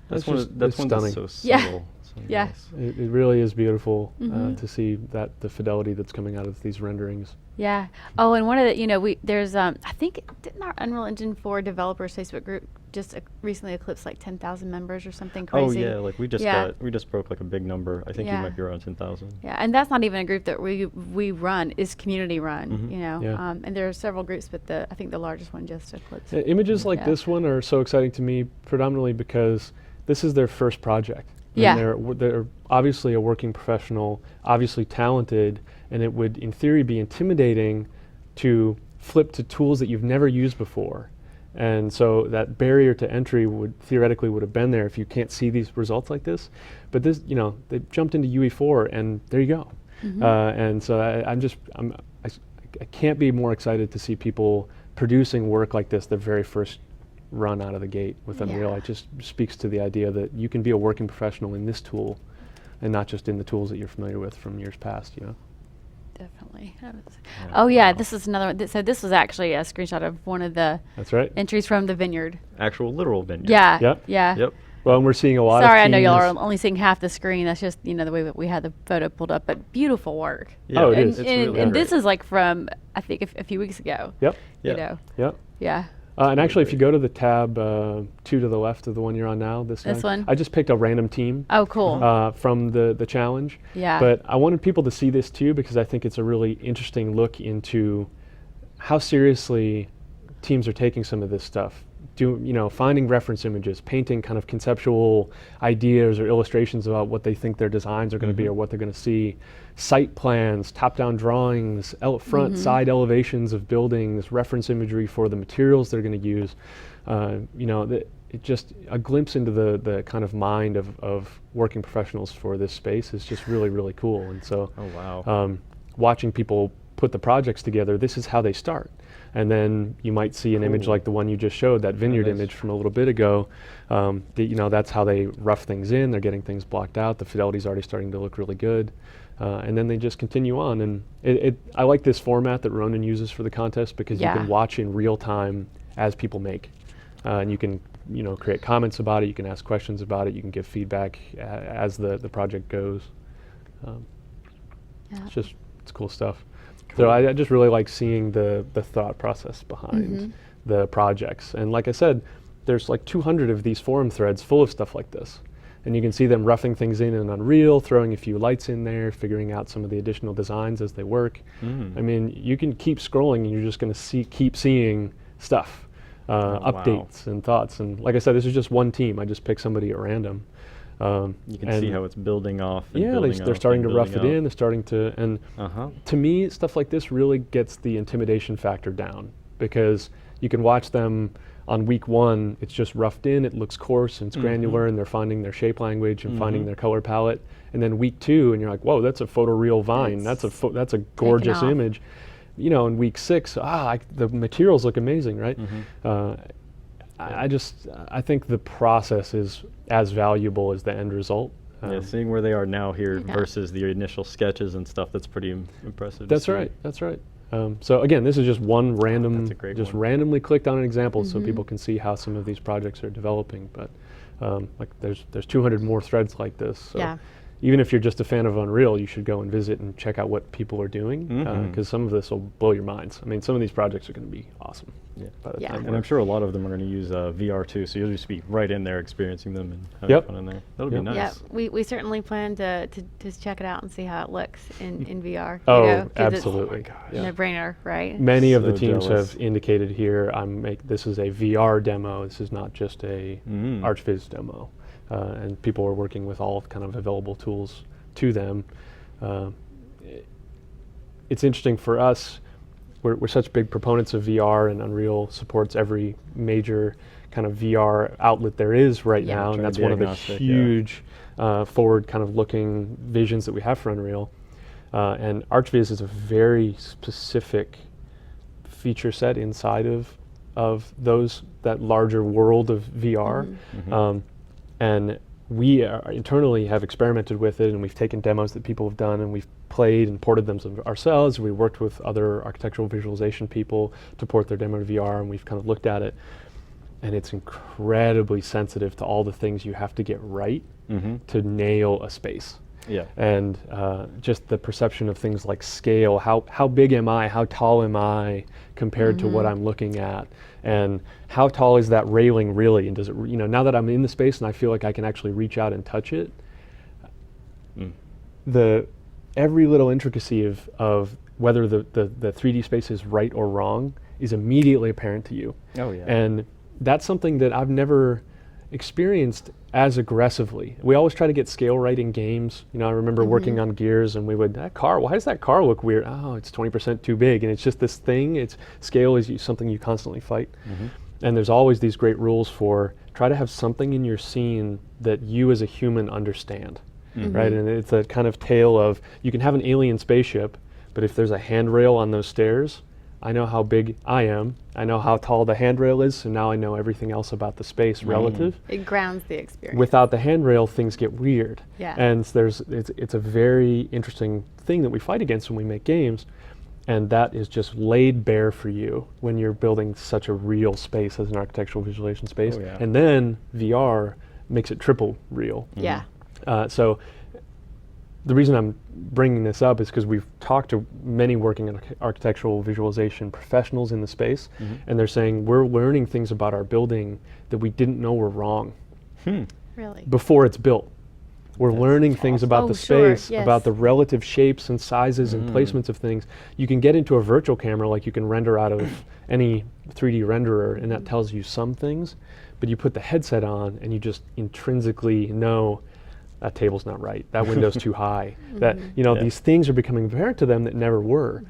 Speaker 1: That's
Speaker 3: It's
Speaker 1: one.
Speaker 3: just-
Speaker 1: That's
Speaker 3: it's
Speaker 1: one
Speaker 3: stunning.
Speaker 1: that's so
Speaker 2: Yeah.
Speaker 1: subtle. So
Speaker 2: Yeah.
Speaker 1: nice.
Speaker 3: It really is beautiful to see that the fidelity that's coming out of these renderings.
Speaker 2: Yeah. Oh, and one of the, there's, I think, didn't our Unreal Engine 4 developers Facebook group just recently eclipsed 10,000 members or something crazy?
Speaker 1: Oh yeah, we just broke a big number. I think you
Speaker 2: Yeah.
Speaker 1: might be around 10,000.
Speaker 2: Yeah, and that's not even a group that we run, is community run,
Speaker 3: Yeah.
Speaker 2: and there are several groups, but I think the largest one just eclipsed.
Speaker 3: Images like
Speaker 2: Yeah.
Speaker 3: this one are so exciting to me, predominantly because this is their first project. And
Speaker 2: Yeah.
Speaker 3: they're obviously a working professional, obviously talented, and it would, in theory, be intimidating to flip to tools that you've never used before. And so that barrier to entry would have been there if you can't see these results like this. But this, they jumped into UE4, and there you go. And so I can't be more excited to see people producing work like this, the very first run out of the gate with Unreal.
Speaker 2: Yeah.
Speaker 3: It just speaks to the idea that you can be a working professional in this tool and not just in the tools that you're familiar with from years past,
Speaker 2: Definitely. Oh yeah, this is another one. So this was actually a screenshot of one of the
Speaker 3: That's right.
Speaker 2: entries from the Vineyard.
Speaker 1: Actual literal vineyard.
Speaker 2: Yeah.
Speaker 3: Yep.
Speaker 2: Yeah.
Speaker 1: Yep.
Speaker 3: Well, and we're seeing a lot
Speaker 2: Sorry,
Speaker 3: of
Speaker 2: I know y'all are
Speaker 3: teams-
Speaker 2: only seeing half the screen. That's just the way that we had the photo pulled up, but beautiful work.
Speaker 1: Yeah,
Speaker 3: Oh, it
Speaker 2: and
Speaker 3: is.
Speaker 1: It's
Speaker 2: and,
Speaker 1: really
Speaker 2: and
Speaker 1: great.
Speaker 2: this is from I think a few weeks ago.
Speaker 3: Yep.
Speaker 1: Yeah.
Speaker 3: Yep.
Speaker 2: Yeah.
Speaker 3: And actually, if you go to the tab 2 to the left of the one you're on now, this
Speaker 2: one?
Speaker 3: I just picked a random team
Speaker 2: Oh, cool.
Speaker 3: from the challenge.
Speaker 2: Yeah.
Speaker 3: But I wanted people to see this too because I think it's a really interesting look into how seriously teams are taking some of this stuff. Finding reference images, painting kind of conceptual ideas or illustrations about what they think their designs are going to be or what they're going to see, site plans, top-down drawings, front, side elevations of buildings, reference imagery for the materials they're going to use. it just a glimpse into the kind of mind of working professionals for this space is just really, really cool. And so
Speaker 1: Oh, wow.
Speaker 3: watching people put the projects together, this is how they start. And then you might see an image
Speaker 1: Cool.
Speaker 3: like the one you just showed, that Vineyard
Speaker 1: nice.
Speaker 3: image from a little bit ago. That's how they rough things in. They're getting things blocked out. The fidelity's already starting to look really good. And then they just continue on. And I like this format that Ronan uses for the contest because you
Speaker 2: Yeah.
Speaker 3: can watch in real time as people make. And you can create comments about it. You can ask questions about it. You can give feedback as the project goes.
Speaker 2: Yeah.
Speaker 3: It's cool stuff. So I just really like seeing the thought process behind the projects. And like I said, there's like 200 of these forum threads full of stuff like this. And you can see them roughing things in Unreal, throwing a few lights in there, figuring out some of the additional designs as they work. I mean, you can keep scrolling and you're just going to keep seeing stuff, updates and thoughts. And like I said, this is just one team. I just picked somebody at random.
Speaker 1: You can see how it's building off. And
Speaker 3: Yeah,
Speaker 1: building
Speaker 3: they're
Speaker 1: up
Speaker 3: starting
Speaker 1: and
Speaker 3: to rough
Speaker 1: building
Speaker 3: it
Speaker 1: up.
Speaker 3: in. They're starting to, and to me, stuff like this really gets the intimidation factor down because you can watch them on week one. It's just roughed in. It looks coarse and it's granular, and they're finding their shape language and finding their color palette. And then week two, and you're like, whoa, that's a photoreal vine. That's a gorgeous
Speaker 2: off.
Speaker 3: image. In week six, the materials look amazing, right? I think the process is as valuable as the end result.
Speaker 1: Yeah, seeing where they are now here
Speaker 2: Yeah.
Speaker 1: versus the initial sketches and stuff, that's pretty impressive. to
Speaker 3: That's
Speaker 1: see.
Speaker 3: right. That's right. So again, this is just one random,
Speaker 1: That's a great
Speaker 3: just
Speaker 1: one.
Speaker 3: randomly clicked on an example so people can see how some of these projects are developing. But like there's 200 more threads like this. So
Speaker 2: Yeah.
Speaker 3: even if you're just a fan of Unreal, you should go and visit and check out what people are doing because some of this will blow your minds. I mean, some of these projects are going to be awesome.
Speaker 1: Yeah.
Speaker 3: By the
Speaker 2: Yeah.
Speaker 3: time
Speaker 1: And I'm sure a lot of them are going to use VR too, so you'll just be right in there experiencing them and having
Speaker 3: Yep.
Speaker 1: fun in there. That'll
Speaker 3: Yep.
Speaker 1: be nice.
Speaker 2: Yeah, we certainly plan to check it out and see how it looks in VR.
Speaker 3: Oh,
Speaker 2: 'cause
Speaker 3: absolutely.
Speaker 2: It's
Speaker 3: Yeah.
Speaker 2: no-brainer, right?
Speaker 3: Many of the
Speaker 1: So
Speaker 3: teams
Speaker 1: jealous.
Speaker 3: have indicated here, this is a VR demo. This is not just a ArchViz demo. And people are working with all kind of available tools to them. It's interesting for us. We're such big proponents of VR, and Unreal supports every major kind of VR outlet there is right
Speaker 2: Yeah.
Speaker 3: now,
Speaker 1: Try
Speaker 3: and
Speaker 1: to
Speaker 3: that's
Speaker 1: be
Speaker 3: one of the
Speaker 1: agnostic, yeah.
Speaker 3: huge forward kind of looking visions that we have for Unreal. And ArchViz is a very specific feature set inside of that larger world of VR. And we internally have experimented with it, and we've taken demos that people have done, and we've played and ported them ourselves. We worked with other architectural visualization people to port their demo to VR, and we've kind of looked at it. And it's incredibly sensitive to all the things you have to get right to nail a space.
Speaker 1: Yeah.
Speaker 3: And just the perception of things like scale, how big am I, how tall am I compared to what I'm looking at, and how tall is that railing really, and does it, now that I'm in the space and I feel like I can actually reach out and touch it, every little intricacy of whether the 3D space is right or wrong is immediately apparent to you.
Speaker 1: Oh, yeah.
Speaker 3: And that's something that I've never experienced as aggressively. We always try to get scale right in games. I remember working on Gears, and we would, why does that car look weird? Oh, it's 20% too big. And it's just this thing. Scale is something you constantly fight. And there's always these great rules for try to have something in your scene that you as a human understand. Right? And it's a kind of tale of, you can have an alien spaceship, but if there's a handrail on those stairs, I know how big I am. I know how tall the handrail is, so now I know everything else about the space relative.
Speaker 2: It grounds the experience.
Speaker 3: Without the handrail, things get weird.
Speaker 2: Yeah.
Speaker 3: And it's a very interesting thing that we fight against when we make games, and that is just laid bare for you when you're building such a real space as an architectural visualization space.
Speaker 1: Oh, yeah.
Speaker 3: And then VR makes it triple real.
Speaker 2: Yeah.
Speaker 3: So the reason I'm bringing this up is because we've talked to many working in architectural visualization professionals in the space, and they're saying we're learning things about our building that we didn't know were wrong
Speaker 2: Really.
Speaker 3: before it's built. We're learning things about
Speaker 2: Oh,
Speaker 3: the
Speaker 2: sure,
Speaker 3: space,
Speaker 2: yes.
Speaker 3: about the relative shapes and sizes and placements of things. You can get into a virtual camera, like you can render out of any 3D renderer, and that tells you some things, but you put the headset on and you just intrinsically know that table's not right, that window's too high, that
Speaker 1: Yeah.
Speaker 3: these things are becoming apparent to them that never were.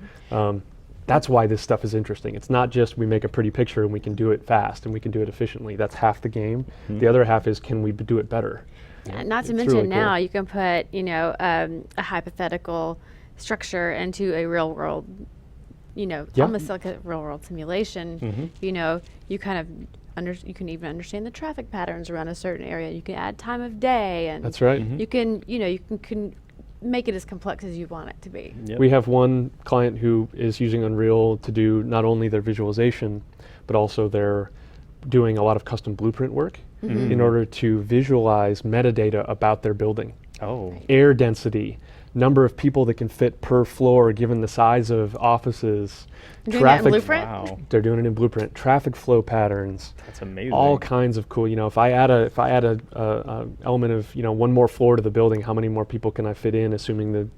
Speaker 3: That's why this stuff is interesting. It's not just we make a pretty picture and we can do it fast and we can do it efficiently. That's half the game. The other half is, can we do it better?
Speaker 2: Not to
Speaker 3: It's
Speaker 2: mention
Speaker 3: really
Speaker 2: now
Speaker 3: cool.
Speaker 2: you can put, a hypothetical structure into a real world,
Speaker 3: Yeah.
Speaker 2: almost like a real world simulation. You kind of you can even understand the traffic patterns around a certain area. You can add time of day, and
Speaker 3: That's right.
Speaker 2: you can, you can make it as complex as you want it to be.
Speaker 1: Yep.
Speaker 3: We have one client who is using Unreal to do not only their visualization, but also they're doing a lot of custom blueprint work in order to visualize metadata about their building.
Speaker 1: Oh.
Speaker 3: Air density, number of people that can fit per floor given the size of offices,
Speaker 2: Doing that in Blueprint?
Speaker 1: Wow.
Speaker 3: They're doing it in Blueprint, traffic flow patterns,
Speaker 1: That's amazing.
Speaker 3: all kinds of cool. If I add a element of one more floor to the building, how many more people can I fit in? Assuming that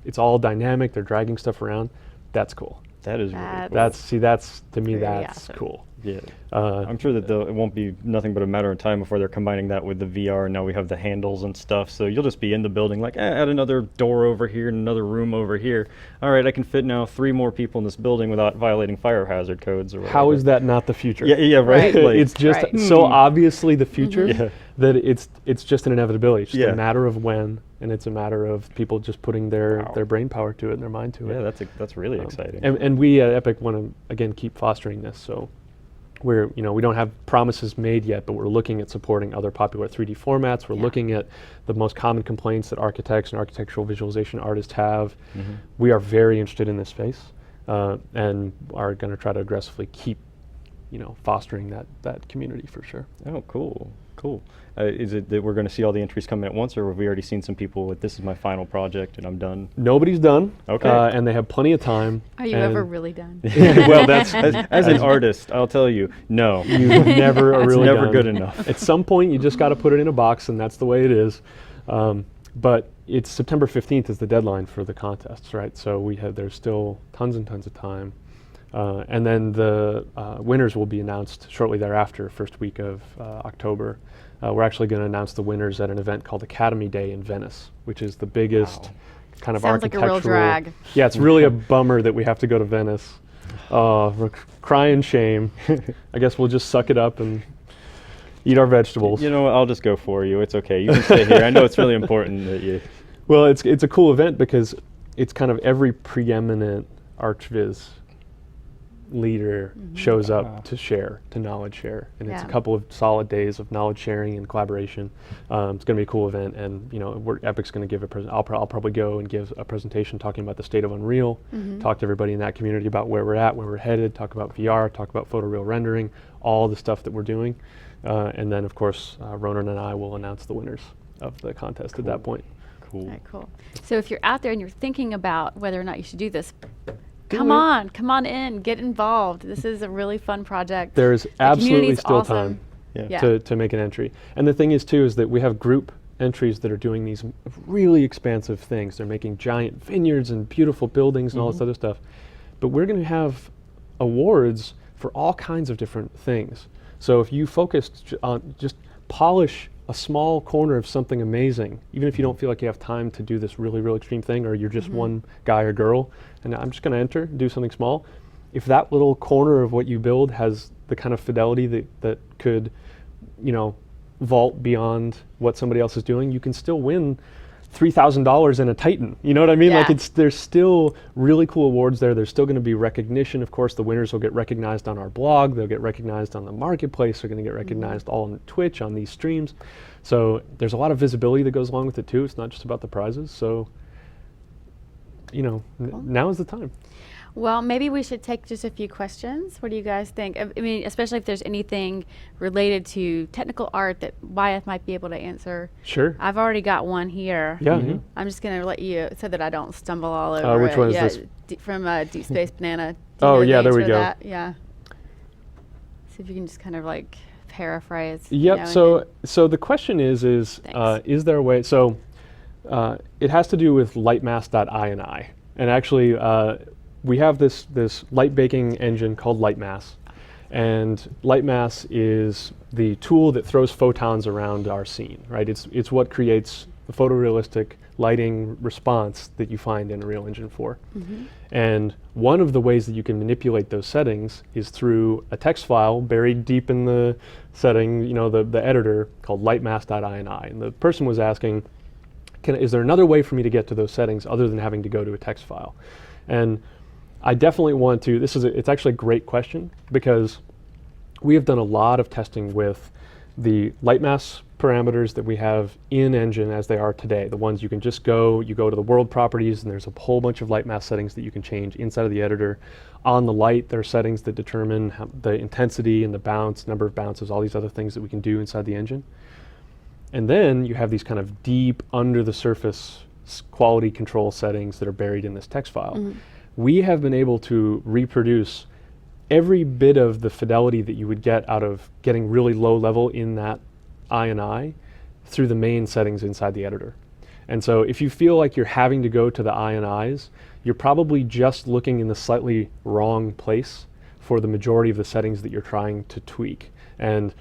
Speaker 3: it's all dynamic. They're dragging stuff around. That's cool.
Speaker 1: That is really cool.
Speaker 3: That's to me
Speaker 2: Very
Speaker 3: that's
Speaker 2: awesome.
Speaker 3: cool.
Speaker 1: Yeah. I'm sure that it won't be nothing but a matter of time before they're combining that with the VR, and now we have the handles and stuff. So you'll just be in the building like, add another door over here and another room over here. All right, I can fit now 3 more people in this building without violating fire hazard codes or whatever.
Speaker 3: How is that not the future?
Speaker 1: Yeah, right.
Speaker 2: Right.
Speaker 1: Like,
Speaker 3: It's just
Speaker 2: Right.
Speaker 3: so obviously the future
Speaker 1: Yeah.
Speaker 3: that it's just an inevitability. It's just
Speaker 1: Yeah.
Speaker 3: a matter of when, and it's a matter of people just putting their brain power to it and their mind to
Speaker 1: yeah,
Speaker 3: it.
Speaker 1: that's really exciting.
Speaker 3: And we at Epic want to again keep fostering this. So we're we don't have promises made yet, but we're looking at supporting other popular 3D formats. We're
Speaker 2: Yeah.
Speaker 3: looking at the most common complaints that architects and architectural visualization artists have. We are very interested in this space, and are going to try to aggressively keep fostering that community for sure.
Speaker 1: Oh, cool. Is it that we're going to see all the entries come in at once, or have we already seen some people with, this is my final project and I'm done?
Speaker 3: Nobody's done.
Speaker 1: Okay.
Speaker 3: And they have plenty of time.
Speaker 2: Are you
Speaker 3: and
Speaker 2: ever really done?
Speaker 3: well, that's
Speaker 1: As an artist, I'll tell you, no.
Speaker 3: you never are
Speaker 1: It's
Speaker 3: really
Speaker 1: never
Speaker 3: done.
Speaker 1: good enough.
Speaker 3: At some point, you just got to put it in a box, and that's the way it is. But it's September 15th is the deadline for the contests, right? So there's still tons and tons of time. And then the winners will be announced shortly thereafter, first week of October. We're actually going to announce the winners at an event called Academy Day in Venice, which is the biggest kind of
Speaker 2: Sounds like a
Speaker 3: architectural.
Speaker 2: real drag.
Speaker 3: Yeah, it's really a bummer that we have to go to Venice. We're crying shame. I guess we'll just suck it up and eat our vegetables.
Speaker 1: You know what, I'll just go for you. It's okay. You can stay here. I know it's really important that you...
Speaker 3: Well, it's a cool event because it's kind of every preeminent ArchViz leader shows up to knowledge share, and it's a
Speaker 2: Yeah.
Speaker 3: couple of solid days of knowledge sharing and collaboration. It's going to be a cool event, and Epic's going to give I'll probably go and give a presentation talking about the state of Unreal, talk to everybody in that community about where we're at, where we're headed, talk about VR, talk about photoreal rendering, all the stuff that we're doing, and then of course Ronan and I will announce the winners of the contest at that point.
Speaker 1: Cool.
Speaker 2: All right, cool. So if you're out there and you're thinking about whether or not you should do this,
Speaker 3: Do
Speaker 2: come
Speaker 3: it.
Speaker 2: on in, get involved. This is a really fun project.
Speaker 3: There's
Speaker 2: The
Speaker 3: absolutely
Speaker 2: community's
Speaker 3: still
Speaker 2: awesome.
Speaker 3: time
Speaker 2: Yeah.
Speaker 3: to make an entry. And the thing is too is that we have group entries that are doing these really expansive things. They're making giant vineyards and beautiful buildings and all this other stuff. But we're going to have awards for all kinds of different things. So if you focus on just polish a small corner of something amazing, even if you don't feel like you have time to do this really, really extreme thing, or you're just one guy or girl, and I'm just going to enter, do something small. If that little corner of what you build has the kind of fidelity that could, vault beyond what somebody else is doing, you can still win $3,000 in a Titan. You know what I mean?
Speaker 2: Yeah.
Speaker 3: Like there's still really cool awards there. There's still going to be recognition. Of course, the winners will get recognized on our blog. They'll get recognized on the marketplace. They're going to get recognized all on Twitch, on these streams. So there's a lot of visibility that goes along with it too. It's not just about the prizes. So, now is the time.
Speaker 2: Well, maybe we should take just a few questions. What do you guys think? I mean, especially if there's anything related to technical art that Wyeth might be able to answer.
Speaker 3: Sure.
Speaker 2: I've already got one here.
Speaker 3: Yeah.
Speaker 2: I'm just going to let you, so that I don't stumble all over
Speaker 3: Which
Speaker 2: it.
Speaker 3: one is
Speaker 2: Yeah,
Speaker 3: this?
Speaker 2: From Deep Space Banana. Do you
Speaker 3: Oh,
Speaker 2: know the
Speaker 3: yeah, there we
Speaker 2: answer to
Speaker 3: go.
Speaker 2: that? Yeah. See if you can just kind of like paraphrase.
Speaker 3: Yep.
Speaker 2: and
Speaker 3: So the question is
Speaker 2: Thanks.
Speaker 3: there a way? So it has to do with lightmass.ini, and actually we have this light baking engine called Lightmass, and Lightmass is the tool that throws photons around our scene. Right. It's what creates the photorealistic lighting response that you find in Unreal Engine 4. And one of the ways that you can manipulate those settings is through a text file buried deep in the setting, the editor, called lightmass.ini. And the person was asking, is there another way for me to get to those settings other than having to go to a text file? And I definitely want to, it's actually a great question, because we have done a lot of testing with the lightmass parameters that we have in Engine as they are today, the ones you can just you go to the world properties, and there's a whole bunch of lightmass settings that you can change inside of the editor. On the light, there are settings that determine the intensity and the bounce, number of bounces, all these other things that we can do inside the engine. And then you have these kind of deep, under the surface quality control settings that are buried in this text file. We have been able to reproduce every bit of the fidelity that you would get out of getting really low level in that INI through the main settings inside the editor. And so if you feel like you're having to go to the INIs, you're probably just looking in the slightly wrong place for the majority of the settings that you're trying to tweak. And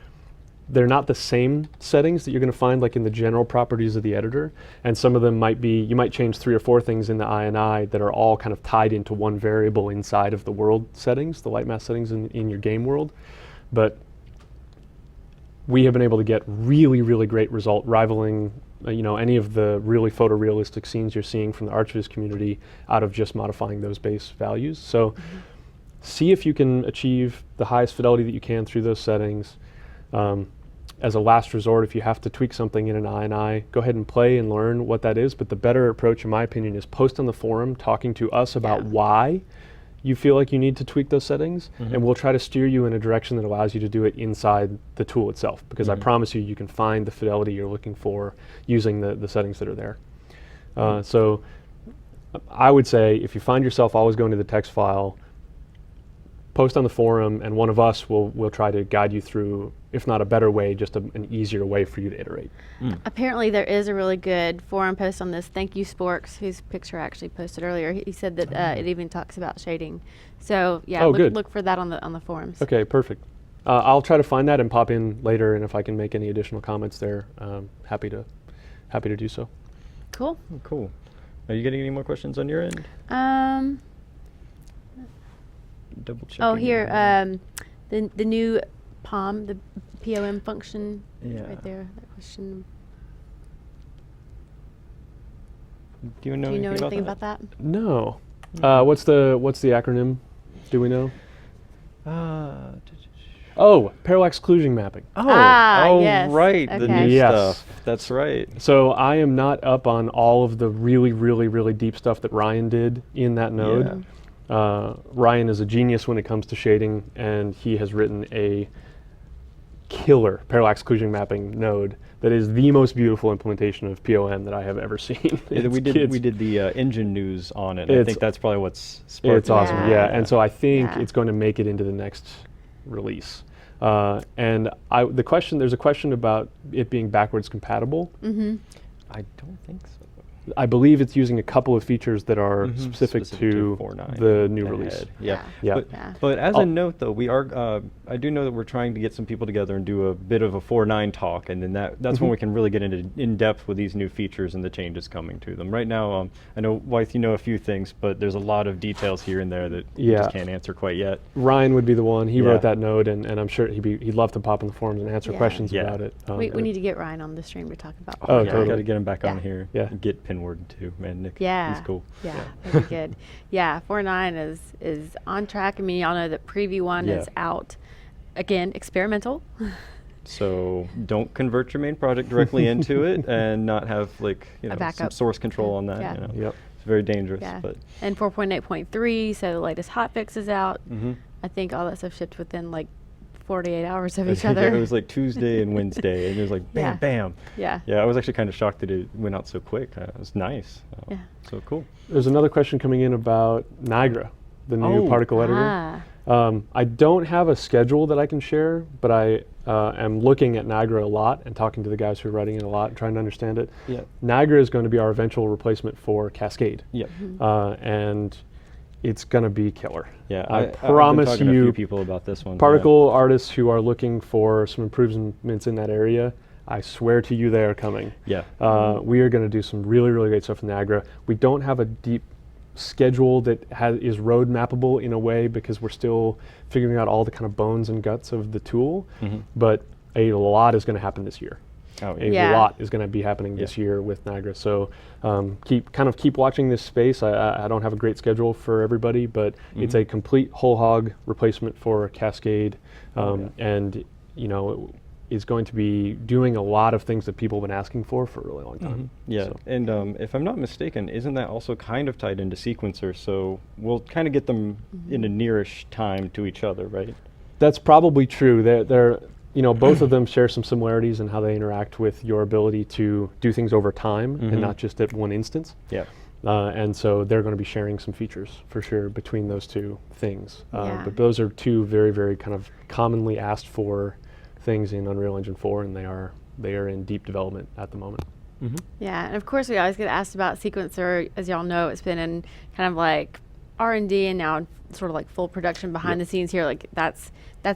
Speaker 3: they're not the same settings that you're going to find like in the general properties of the editor. And some of them might be, you might change 3 or 4 things in the INI that are all kind of tied into one variable inside of the world settings, the lightmass settings in your game world. But we have been able to get really, really great result, rivaling any of the really photorealistic scenes you're seeing from the ArchViz community out of just modifying those base values. So see if you can achieve the highest fidelity that you can through those settings. As a last resort, if you have to tweak something in an INI, go ahead and play and learn what that is. But the better approach, in my opinion, is post on the forum talking to us about why you feel like you need to tweak those settings, and we'll try to steer you in a direction that allows you to do it inside the tool itself, because I promise you can find the fidelity you're looking for using the settings that are there. So I would say if you find yourself always going to the text file, post on the forum, and one of us will try to guide you through, if not a better way, just an easier way for you to iterate.
Speaker 2: Apparently there is a really good forum post on this. Thank you, Sporks, whose picture I actually posted earlier. He said that it even talks about shading. So yeah, look for that on the forums.
Speaker 3: Okay, perfect. I'll try to find that and pop in later, and if I can make any additional comments there, happy to do so.
Speaker 2: Cool.
Speaker 1: Cool. Are you getting any more questions on your end? Double checking.
Speaker 2: Oh, here, the new POM, the POM function, right there. That question.
Speaker 1: Do you know
Speaker 2: anything about that?
Speaker 3: No. What's the acronym? Do we know? Oh, parallax occlusion mapping.
Speaker 2: Yes.
Speaker 1: Right.
Speaker 2: Okay.
Speaker 1: The new stuff. That's right.
Speaker 3: So I am not up on all of the really, really, really deep stuff that Ryan did in that node. Ryan is a genius when it comes to shading, and he has written a killer parallax occlusion mapping node that is the most beautiful implementation of POM that I have ever seen.
Speaker 1: We did the engine news on it. I think that's probably what's sparked.
Speaker 3: It's awesome, and so I think it's going to make it into the next release. And there's a question about it being backwards compatible.
Speaker 1: I don't think so.
Speaker 3: I believe it's using a couple of features that are specific to
Speaker 1: 4.9
Speaker 3: the new release.
Speaker 1: But as a note, though, we are. I do know that we're trying to get some people together and do a bit of a 4.9 talk, and then that's when we can really get into in depth with these new features and the changes coming to them. Right now, I know, Wythe, you know a few things, but there's a lot of details here and there that you just can't answer quite yet.
Speaker 3: Ryan would be the one. He wrote that node, and I'm sure he'd love to pop in the forums and answer questions about it.
Speaker 2: We need to get Ryan on the stream to talk about.
Speaker 3: Totally.
Speaker 1: Got to get him back on here.
Speaker 3: Yeah.
Speaker 1: Get Pinward too, man. Nick.
Speaker 2: Yeah.
Speaker 1: He's cool.
Speaker 2: Yeah. That'd be good. 4.9 is on track. I mean, y'all know that preview 1 is out. Again, experimental.
Speaker 1: So don't convert your main project directly into it and not have some source control on that. It's very dangerous. But
Speaker 2: and 4.8.3, so the latest hotfix is out. I think all that stuff shipped within 48 hours of each other.
Speaker 1: It was like Tuesday and Wednesday, and it was like bam, bam.
Speaker 2: Yeah,
Speaker 1: I was actually kind of shocked that it went out so quick. It was nice. So cool.
Speaker 3: There's another question coming in about Niagara, the new particle editor. I don't have a schedule that I can share, but I am looking at Niagara a lot and talking to the guys who are writing it a lot and trying to understand it. Niagara is going to be our eventual replacement for Cascade. And it's going to be killer. I promise
Speaker 1: I've been talking to a few people about this one.
Speaker 3: Particle artists who are looking for some improvements in that area, I swear to you, they are coming.
Speaker 1: Yeah.
Speaker 3: We are going to do some really, really great stuff in Niagara. We don't have a deep schedule that is road mappable in a way because we're still figuring out all the kind of bones and guts of the tool, but a lot is going to happen this year.
Speaker 1: Oh,
Speaker 3: A
Speaker 2: Yeah.
Speaker 3: lot is going to be happening this year with Niagara. So keep watching this space. I don't have a great schedule for everybody, but it's a complete whole hog replacement for Cascade, and is going to be doing a lot of things that people have been asking for a really long time.
Speaker 1: Yeah,
Speaker 3: So,
Speaker 1: and if I'm not mistaken, isn't that also kind of tied into Sequencer? So we'll kind of get them in a nearish time to each other, right?
Speaker 3: that's probably true. They're both of them share some similarities in how they interact with your ability to do things over time and not just at one instance.
Speaker 1: Yeah.
Speaker 3: And so they're going to be sharing some features for sure between those two things.
Speaker 2: Yeah.
Speaker 3: But those are two very, very kind of commonly asked for things in Unreal Engine 4, and they are in deep development at the moment.
Speaker 2: Yeah, and of course we always get asked about Sequencer. As y'all know, it's been in kind of like R&D and now in sort of like full production behind the scenes here. Like that's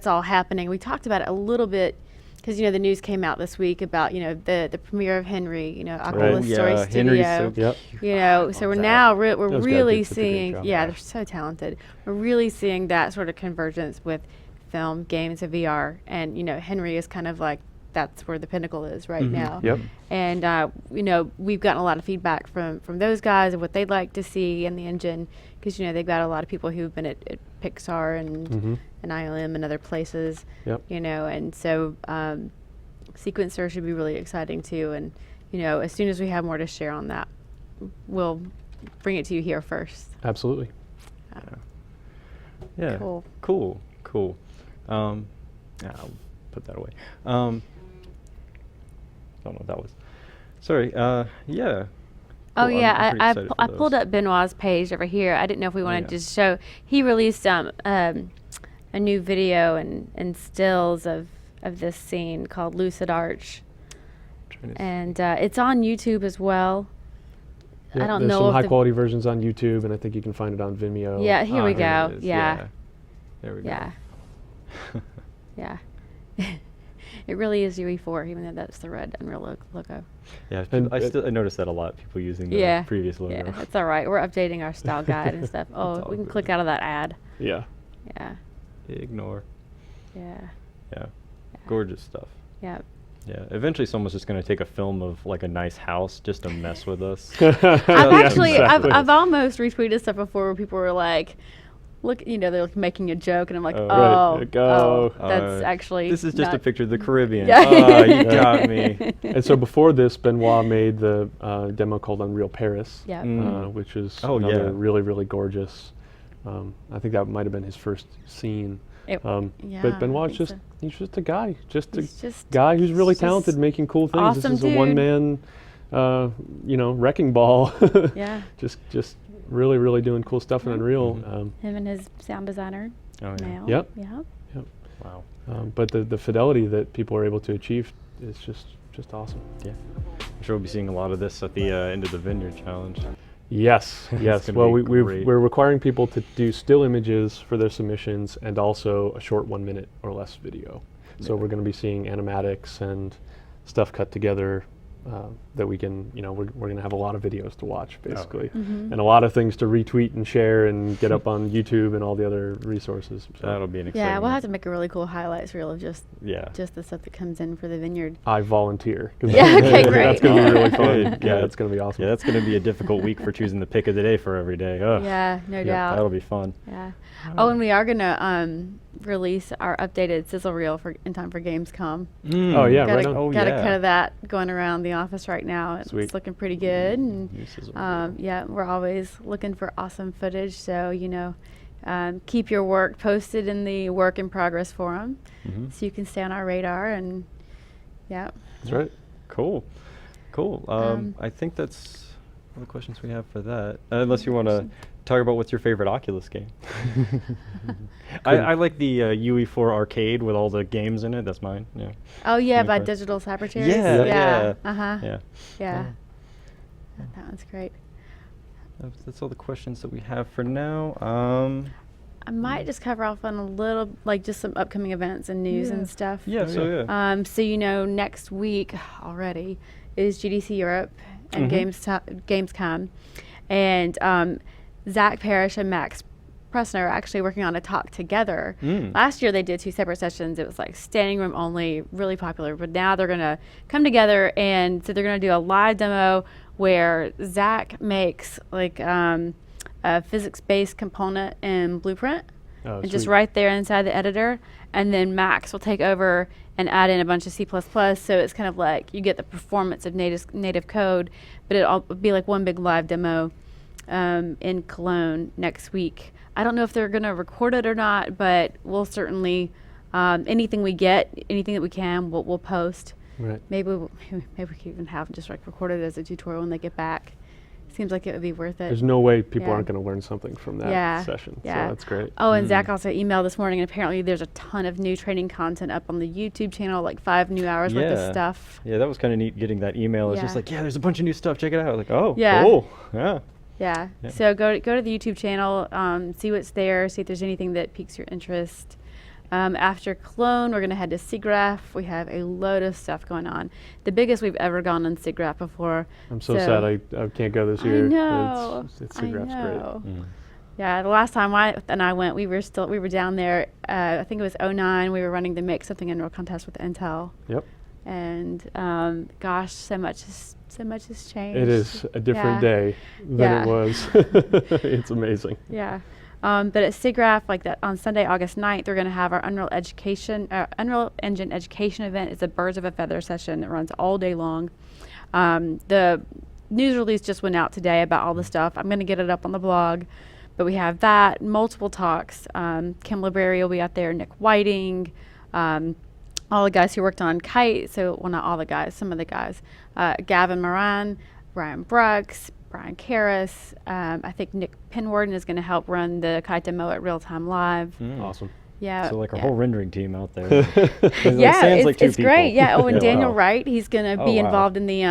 Speaker 2: all happening. We talked about it a little bit because the news came out this week about the premiere of Henry, Oculus Story
Speaker 1: Henry's
Speaker 2: Studio.
Speaker 1: so
Speaker 3: Yep.
Speaker 1: cute.
Speaker 2: So we're
Speaker 1: that.
Speaker 2: now we're
Speaker 3: Those guys
Speaker 2: really
Speaker 3: did such a great
Speaker 2: seeing.
Speaker 3: job.
Speaker 2: Yeah, they're so talented. We're really seeing that sort of convergence with film, games, and VR. And Henry is kind of like that's where the pinnacle is right now.
Speaker 3: Yep.
Speaker 2: And we've gotten a lot of feedback from those guys of what they'd like to see in the engine because they've got a lot of people who've been at Pixar and ILM and other places.
Speaker 3: Yep.
Speaker 2: And so Sequencer should be really exciting too. And as soon as we have more to share on that, we'll bring it to you here first.
Speaker 3: Absolutely.
Speaker 1: Yeah.
Speaker 2: Cool.
Speaker 1: Cool. I'll put that away. Don't know what that was. Sorry. Yeah.
Speaker 2: Oh
Speaker 1: Cool.
Speaker 2: yeah,
Speaker 1: I'm pretty excited for
Speaker 2: I pulled
Speaker 1: those.
Speaker 2: up Benoit's page over here. I didn't know if we wanted
Speaker 1: yeah.
Speaker 2: to just show. He released a new video and stills of this scene called Lucid Arch, and it's on YouTube as well.
Speaker 3: Yeah,
Speaker 2: I don't
Speaker 3: there's
Speaker 2: know
Speaker 3: some
Speaker 2: if
Speaker 3: high
Speaker 2: the-
Speaker 3: quality versions on YouTube, and I think you can find it on Vimeo.
Speaker 2: Yeah, here we
Speaker 1: Here
Speaker 2: go.
Speaker 1: it is.
Speaker 2: Yeah,
Speaker 1: There we go.
Speaker 2: yeah, yeah. It really is UE4, even though that's the red Unreal logo.
Speaker 1: Yeah.
Speaker 3: And
Speaker 1: I noticed that a lot. People using the
Speaker 2: Yeah,
Speaker 1: previous logo.
Speaker 2: yeah, that's all right. We're updating our style guide and stuff. Oh,
Speaker 1: all
Speaker 2: we can
Speaker 1: good.
Speaker 2: click out of that ad.
Speaker 3: Yeah.
Speaker 2: Yeah,
Speaker 1: Ignore.
Speaker 2: yeah,
Speaker 1: Yeah. Gorgeous stuff.
Speaker 2: yeah.
Speaker 1: Yeah. Eventually, someone's just gonna take a film of like a nice house just to mess with us.
Speaker 2: I've
Speaker 3: Yeah,
Speaker 2: actually,
Speaker 3: exactly.
Speaker 2: I've almost retweeted stuff before where people were like, look, they're like making a joke, and I'm like,
Speaker 1: Oh.
Speaker 2: oh,
Speaker 3: Right, go.
Speaker 2: that's actually.
Speaker 1: This is just a
Speaker 2: not-
Speaker 1: picture of the Caribbean.
Speaker 2: Yeah.
Speaker 1: Oh, you got me.
Speaker 3: And so before this, Benoit made the demo called Unreal Paris,
Speaker 2: Yeah.
Speaker 3: which is
Speaker 1: Oh,
Speaker 3: another
Speaker 1: yeah.
Speaker 3: really, really gorgeous. I think that might have been his first scene.
Speaker 2: It-
Speaker 3: But
Speaker 2: I
Speaker 3: Benoit's
Speaker 2: think
Speaker 3: just he's just a guy, just a
Speaker 2: He's just-
Speaker 3: guy who's really
Speaker 2: he's just
Speaker 3: talented, making cool things.
Speaker 2: awesome
Speaker 3: This is
Speaker 2: dude.
Speaker 3: a one man, wrecking ball.
Speaker 2: Yeah.
Speaker 3: just really, really doing cool stuff in Unreal.
Speaker 2: Him and his sound designer.
Speaker 1: Oh, yeah.
Speaker 2: Male.
Speaker 3: Yep.
Speaker 2: Yeah.
Speaker 1: Wow.
Speaker 3: But the fidelity that people are able to achieve is just awesome.
Speaker 1: Yeah. I'm sure we'll be seeing a lot of this at the end of the Vineyard challenge.
Speaker 3: Yes, yes.
Speaker 1: gonna
Speaker 3: Well,
Speaker 1: be
Speaker 3: we're
Speaker 1: great.
Speaker 3: requiring people to do still images for their submissions and also a short 1 minute or less video. So
Speaker 1: Yeah.
Speaker 3: we're going to be seeing animatics and stuff cut together that we can, we're going to have a lot of videos to watch basically,
Speaker 2: Mm-hmm.
Speaker 3: and a lot of things to retweet and share and get up on YouTube and all the other resources. So
Speaker 1: That'll be an exciting.
Speaker 2: Yeah, we'll
Speaker 1: one.
Speaker 2: have to make a really cool highlights reel of just
Speaker 1: Yeah.
Speaker 2: the stuff that comes in for the Vineyard.
Speaker 3: I volunteer. 'Cause
Speaker 2: Yeah, okay, great.
Speaker 3: That's going to be really fun.
Speaker 1: Good,
Speaker 3: Yeah,
Speaker 1: good.
Speaker 3: it's going to be awesome.
Speaker 1: Yeah, that's going to be a difficult week for choosing the pick of the day for every day. Ugh.
Speaker 2: Yeah, no doubt.
Speaker 1: That'll be fun.
Speaker 2: Yeah. Oh, and we are gonna release our updated sizzle reel in time for Gamescom.
Speaker 3: Oh, yeah,
Speaker 2: Got
Speaker 3: right
Speaker 2: a,
Speaker 3: on.
Speaker 1: Oh,
Speaker 2: got a
Speaker 1: yeah.
Speaker 2: cut of that going around the office right now. It's
Speaker 3: Sweet.
Speaker 2: looking pretty good, and
Speaker 1: New sizzle
Speaker 2: yeah, we're always looking for awesome footage. So keep your work posted in the work in progress forum,
Speaker 1: Mhm.
Speaker 2: so you can stay on our radar. And yeah,
Speaker 3: That's right.
Speaker 1: Cool. I think that's all the questions we have for that. Unless you want to talk about what's your favorite Oculus game. I like the UE4 arcade with all the games in it. That's mine. Yeah.
Speaker 2: oh yeah,
Speaker 1: New
Speaker 2: by
Speaker 1: card.
Speaker 2: Digital Cybertears.
Speaker 1: Yeah,
Speaker 2: yeah,
Speaker 1: yeah.
Speaker 2: yeah.
Speaker 1: Yeah.
Speaker 2: That one's great.
Speaker 1: That's all the questions that we have for now.
Speaker 2: I might just cover off on a little, like just some upcoming events and news and stuff.
Speaker 1: Yeah,
Speaker 2: So next week already is GDC Europe and Gamescom, and Zach Parrish and Max Pressner are actually working on a talk together. Last year they did 2 separate sessions. It was like standing room only, really popular. But now they're gonna come together, and so they're gonna do a live demo where Zach makes like a physics-based component in Blueprint, and just right there inside the editor. And then Max will take over and add in a bunch of C++. So it's kind of like you get the performance of native code, but it'll be like one big live demo in Cologne next week. I don't know if they're going to record it or not, but we'll certainly, anything we get, anything that we can, we'll post.
Speaker 3: Right.
Speaker 2: Maybe we can even have just like record it as a tutorial when they get back. Seems like it would be worth it.
Speaker 3: There's no way people aren't going to learn something from that session.
Speaker 2: Yeah.
Speaker 3: So that's great.
Speaker 2: Oh, and Zach also emailed this morning, and apparently there's a ton of new training content up on the YouTube channel, like 5 new hours worth of stuff.
Speaker 1: Yeah, that was kind of neat getting that email. It's just like, there's a bunch of new stuff. Check it out. I was like, oh,
Speaker 2: Yeah.
Speaker 1: cool. Yeah.
Speaker 2: Yeah. So go to the YouTube channel, see what's there, see if there's anything that piques your interest. After Cologne, we're going to head to SIGGRAPH. We have a load of stuff going on. The biggest we've ever gone on SIGGRAPH before.
Speaker 3: I'm so sad I can't go this year.
Speaker 2: I know.
Speaker 3: SIGGRAPH's great.
Speaker 2: Yeah, the last time I went, we were down there. I think it was 2009. We were running the Make Something Unreal contest with Intel.
Speaker 3: Yep.
Speaker 2: And gosh, so much has changed.
Speaker 3: It is a different day than it was. It's amazing.
Speaker 2: Yeah. But at SIGGRAPH, like that on Sunday, August 9th, we're going to have our Unreal Engine Education event. It's a Birds of a Feather session that runs all day long. The news release just went out today about all the stuff. I'm going to get it up on the blog. But we have that, multiple talks. Kim Library will be out there, Nick Whiting, all the guys who worked on Kite. So, well, not all the guys, some of the guys. Gavin Moran, Brian Brooks, Brian Karras. I think Nick Pinwarden is going to help run the Kite demo at Real Time Live.
Speaker 3: Awesome.
Speaker 2: Yeah.
Speaker 1: So like a whole rendering team out there.
Speaker 2: It's great. Yeah. Oh, and Daniel Wright, he's going to be involved in the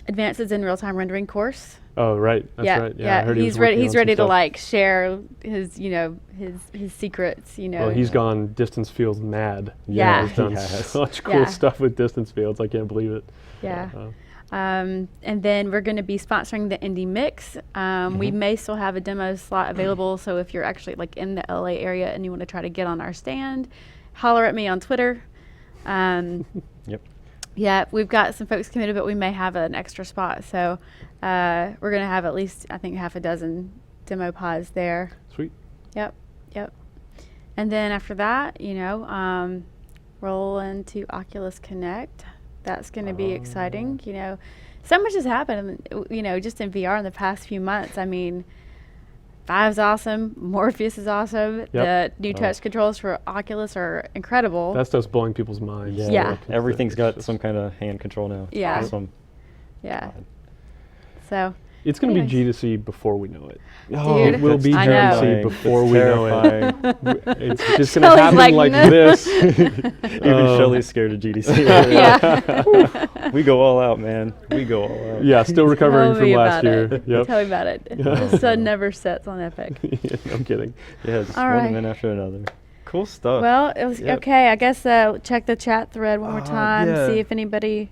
Speaker 2: Advances in Real-Time Rendering course.
Speaker 3: Oh, right. That's right. Yeah. I heard
Speaker 2: he's ready to like share his, his secrets,
Speaker 3: Well, he's gone distance field mad.
Speaker 2: Yeah.
Speaker 3: He's done such cool stuff with distance fields. I can't believe it.
Speaker 2: Yeah. And then we're going to be sponsoring the Indie Mix. We may still have a demo slot available, so if you're actually like in the LA area and you want to try to get on our stand, holler at me on Twitter.
Speaker 1: Yep.
Speaker 2: Yeah, we've got some folks committed, but we may have an extra spot. So we're going to have at least, I think, half a dozen demo pods there.
Speaker 3: Sweet.
Speaker 2: Yep. And then after that, roll into Oculus Connect. That's going to be exciting. So much has happened, just in VR in the past few months. I mean, Vive's awesome. Morpheus is awesome.
Speaker 3: Yep.
Speaker 2: The new touch controls for Oculus are incredible.
Speaker 3: That stuff's blowing people's minds.
Speaker 2: Yeah.
Speaker 1: Everything's got some kind of hand control now. It's
Speaker 2: Yeah.
Speaker 1: awesome.
Speaker 2: Yeah. So.
Speaker 3: It's going to be G2C before we know it.
Speaker 2: Dude,
Speaker 3: It will be
Speaker 2: I know.
Speaker 3: G2C before we know it. It's just going to
Speaker 2: Shelley's
Speaker 3: happen like
Speaker 2: no.
Speaker 3: this.
Speaker 1: Even Shelley's scared of GDC.
Speaker 2: Yeah.
Speaker 1: We go all out, man. We go all out.
Speaker 3: Yeah, still recovering
Speaker 2: Tell me
Speaker 3: from last
Speaker 2: about
Speaker 3: year.
Speaker 2: it.
Speaker 3: Yep.
Speaker 2: Tell me about it. The sun never sets on Epic.
Speaker 3: I'm kidding.
Speaker 1: Yeah, just
Speaker 2: All
Speaker 1: one
Speaker 2: right.
Speaker 1: event after another. Cool stuff.
Speaker 2: Well, it was okay. I guess check the chat thread one more time.
Speaker 1: yeah.
Speaker 2: See if anybody.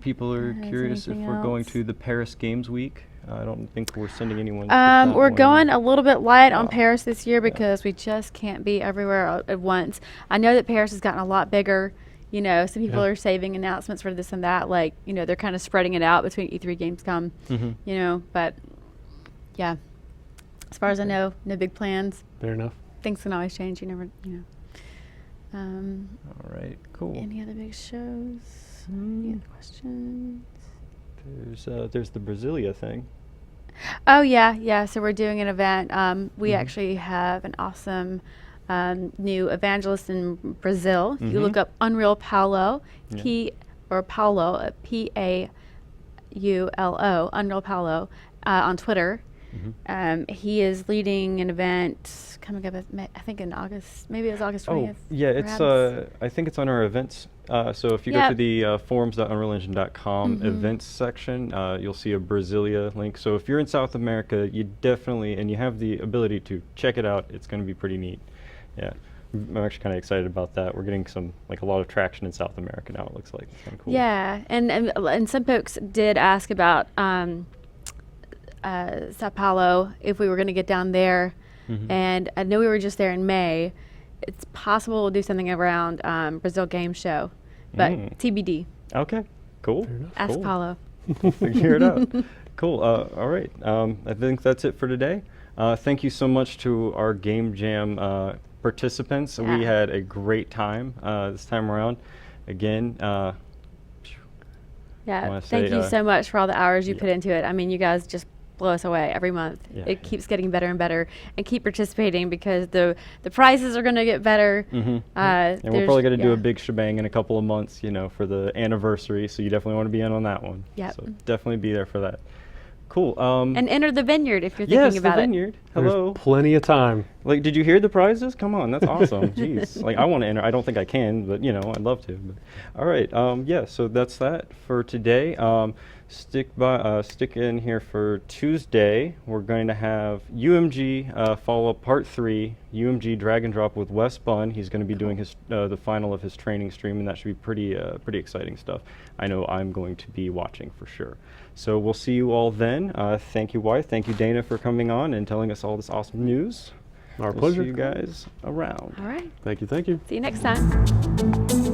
Speaker 1: People are
Speaker 2: Has
Speaker 1: curious if
Speaker 2: anything
Speaker 1: we're going
Speaker 2: else?
Speaker 1: to the Paris Games Week. I don't think we're sending anyone. to that
Speaker 2: We're
Speaker 1: one.
Speaker 2: going a little bit light on
Speaker 1: Oh.
Speaker 2: Paris this year because we just can't be everywhere at once. I know that Paris has gotten a lot bigger. Some people are saving announcements for this and that. Like, they're kind of spreading it out between E3, Gamescom. But yeah, as far as I know, no big plans.
Speaker 3: Fair enough.
Speaker 2: Things can always change. You never.
Speaker 1: All right, cool.
Speaker 2: Any other big shows? Any other questions?
Speaker 1: There's the Brasilia thing.
Speaker 2: Oh yeah. So we're doing an event. We actually have an awesome new evangelist in Brazil. If you look up Unreal Paulo, Paulo, Paulo, Unreal Paulo, on Twitter. He is leading an event coming up, I think in August. Maybe it was August 20th.
Speaker 1: Oh, yeah, it's
Speaker 2: perhaps.
Speaker 1: I think it's on our events. So if you go
Speaker 2: Yep.
Speaker 1: to the forums.unrealengine.com events section, you'll see a Brasilia link. So if you're in South America, you definitely, and you have the ability to check it out, it's going to be pretty neat. Yeah. I'm actually kind of excited about that. We're getting a lot of traction in South America now, it looks like. It's kind of cool.
Speaker 2: Yeah, and some folks did ask about Sao Paulo, if we were going to get down there. And I know we were just there in May. It's possible we'll do something around Brazil Game Show, but TBD.
Speaker 1: Okay, cool.
Speaker 2: Ask
Speaker 1: cool.
Speaker 2: Paulo.
Speaker 1: We'll figure it out. Cool. All right. I think that's it for today. Thank you so much to our Game Jam participants.
Speaker 2: Yeah.
Speaker 1: We had a great time this time around. Again, I
Speaker 2: Yeah,
Speaker 1: wanna
Speaker 2: thank
Speaker 1: say,
Speaker 2: you so much for all the hours you
Speaker 1: yeah.
Speaker 2: put into it. I mean, you guys just blow us away every month.
Speaker 1: Yeah.
Speaker 2: It keeps getting better and better, and keep participating because the prizes are going to get better.
Speaker 1: and we're
Speaker 2: There's-
Speaker 1: probably going to do
Speaker 2: yeah.
Speaker 1: a big shebang in a couple of months, for the anniversary. So you definitely want to be in on that one.
Speaker 2: Yep.
Speaker 1: So definitely be there for that. Cool.
Speaker 2: And enter the Vineyard if you're
Speaker 1: yes,
Speaker 2: thinking about
Speaker 1: the
Speaker 2: it.
Speaker 1: Vineyard.
Speaker 3: There's
Speaker 1: Hello.
Speaker 3: plenty of time.
Speaker 1: Did you hear the prizes? Come on, that's awesome. Jeez. I want to enter. I don't think I can, but I'd love to. But. All right. Yeah. So that's that for today. Stick in here for Tuesday. We're going to have UMG follow up part 3. UMG drag and drop with Wes Bunn. He's going to be doing his the final of his training stream, and that should be pretty exciting stuff. I know I'm going to be watching for sure. So we'll see you all then. Thank you, Wyatt. Thank you, Dana, for coming on and telling us all this awesome news.
Speaker 3: Our
Speaker 1: We'll
Speaker 3: pleasure.
Speaker 1: see you guys around.
Speaker 2: All right.
Speaker 3: Thank you. Thank you.
Speaker 2: See you next time.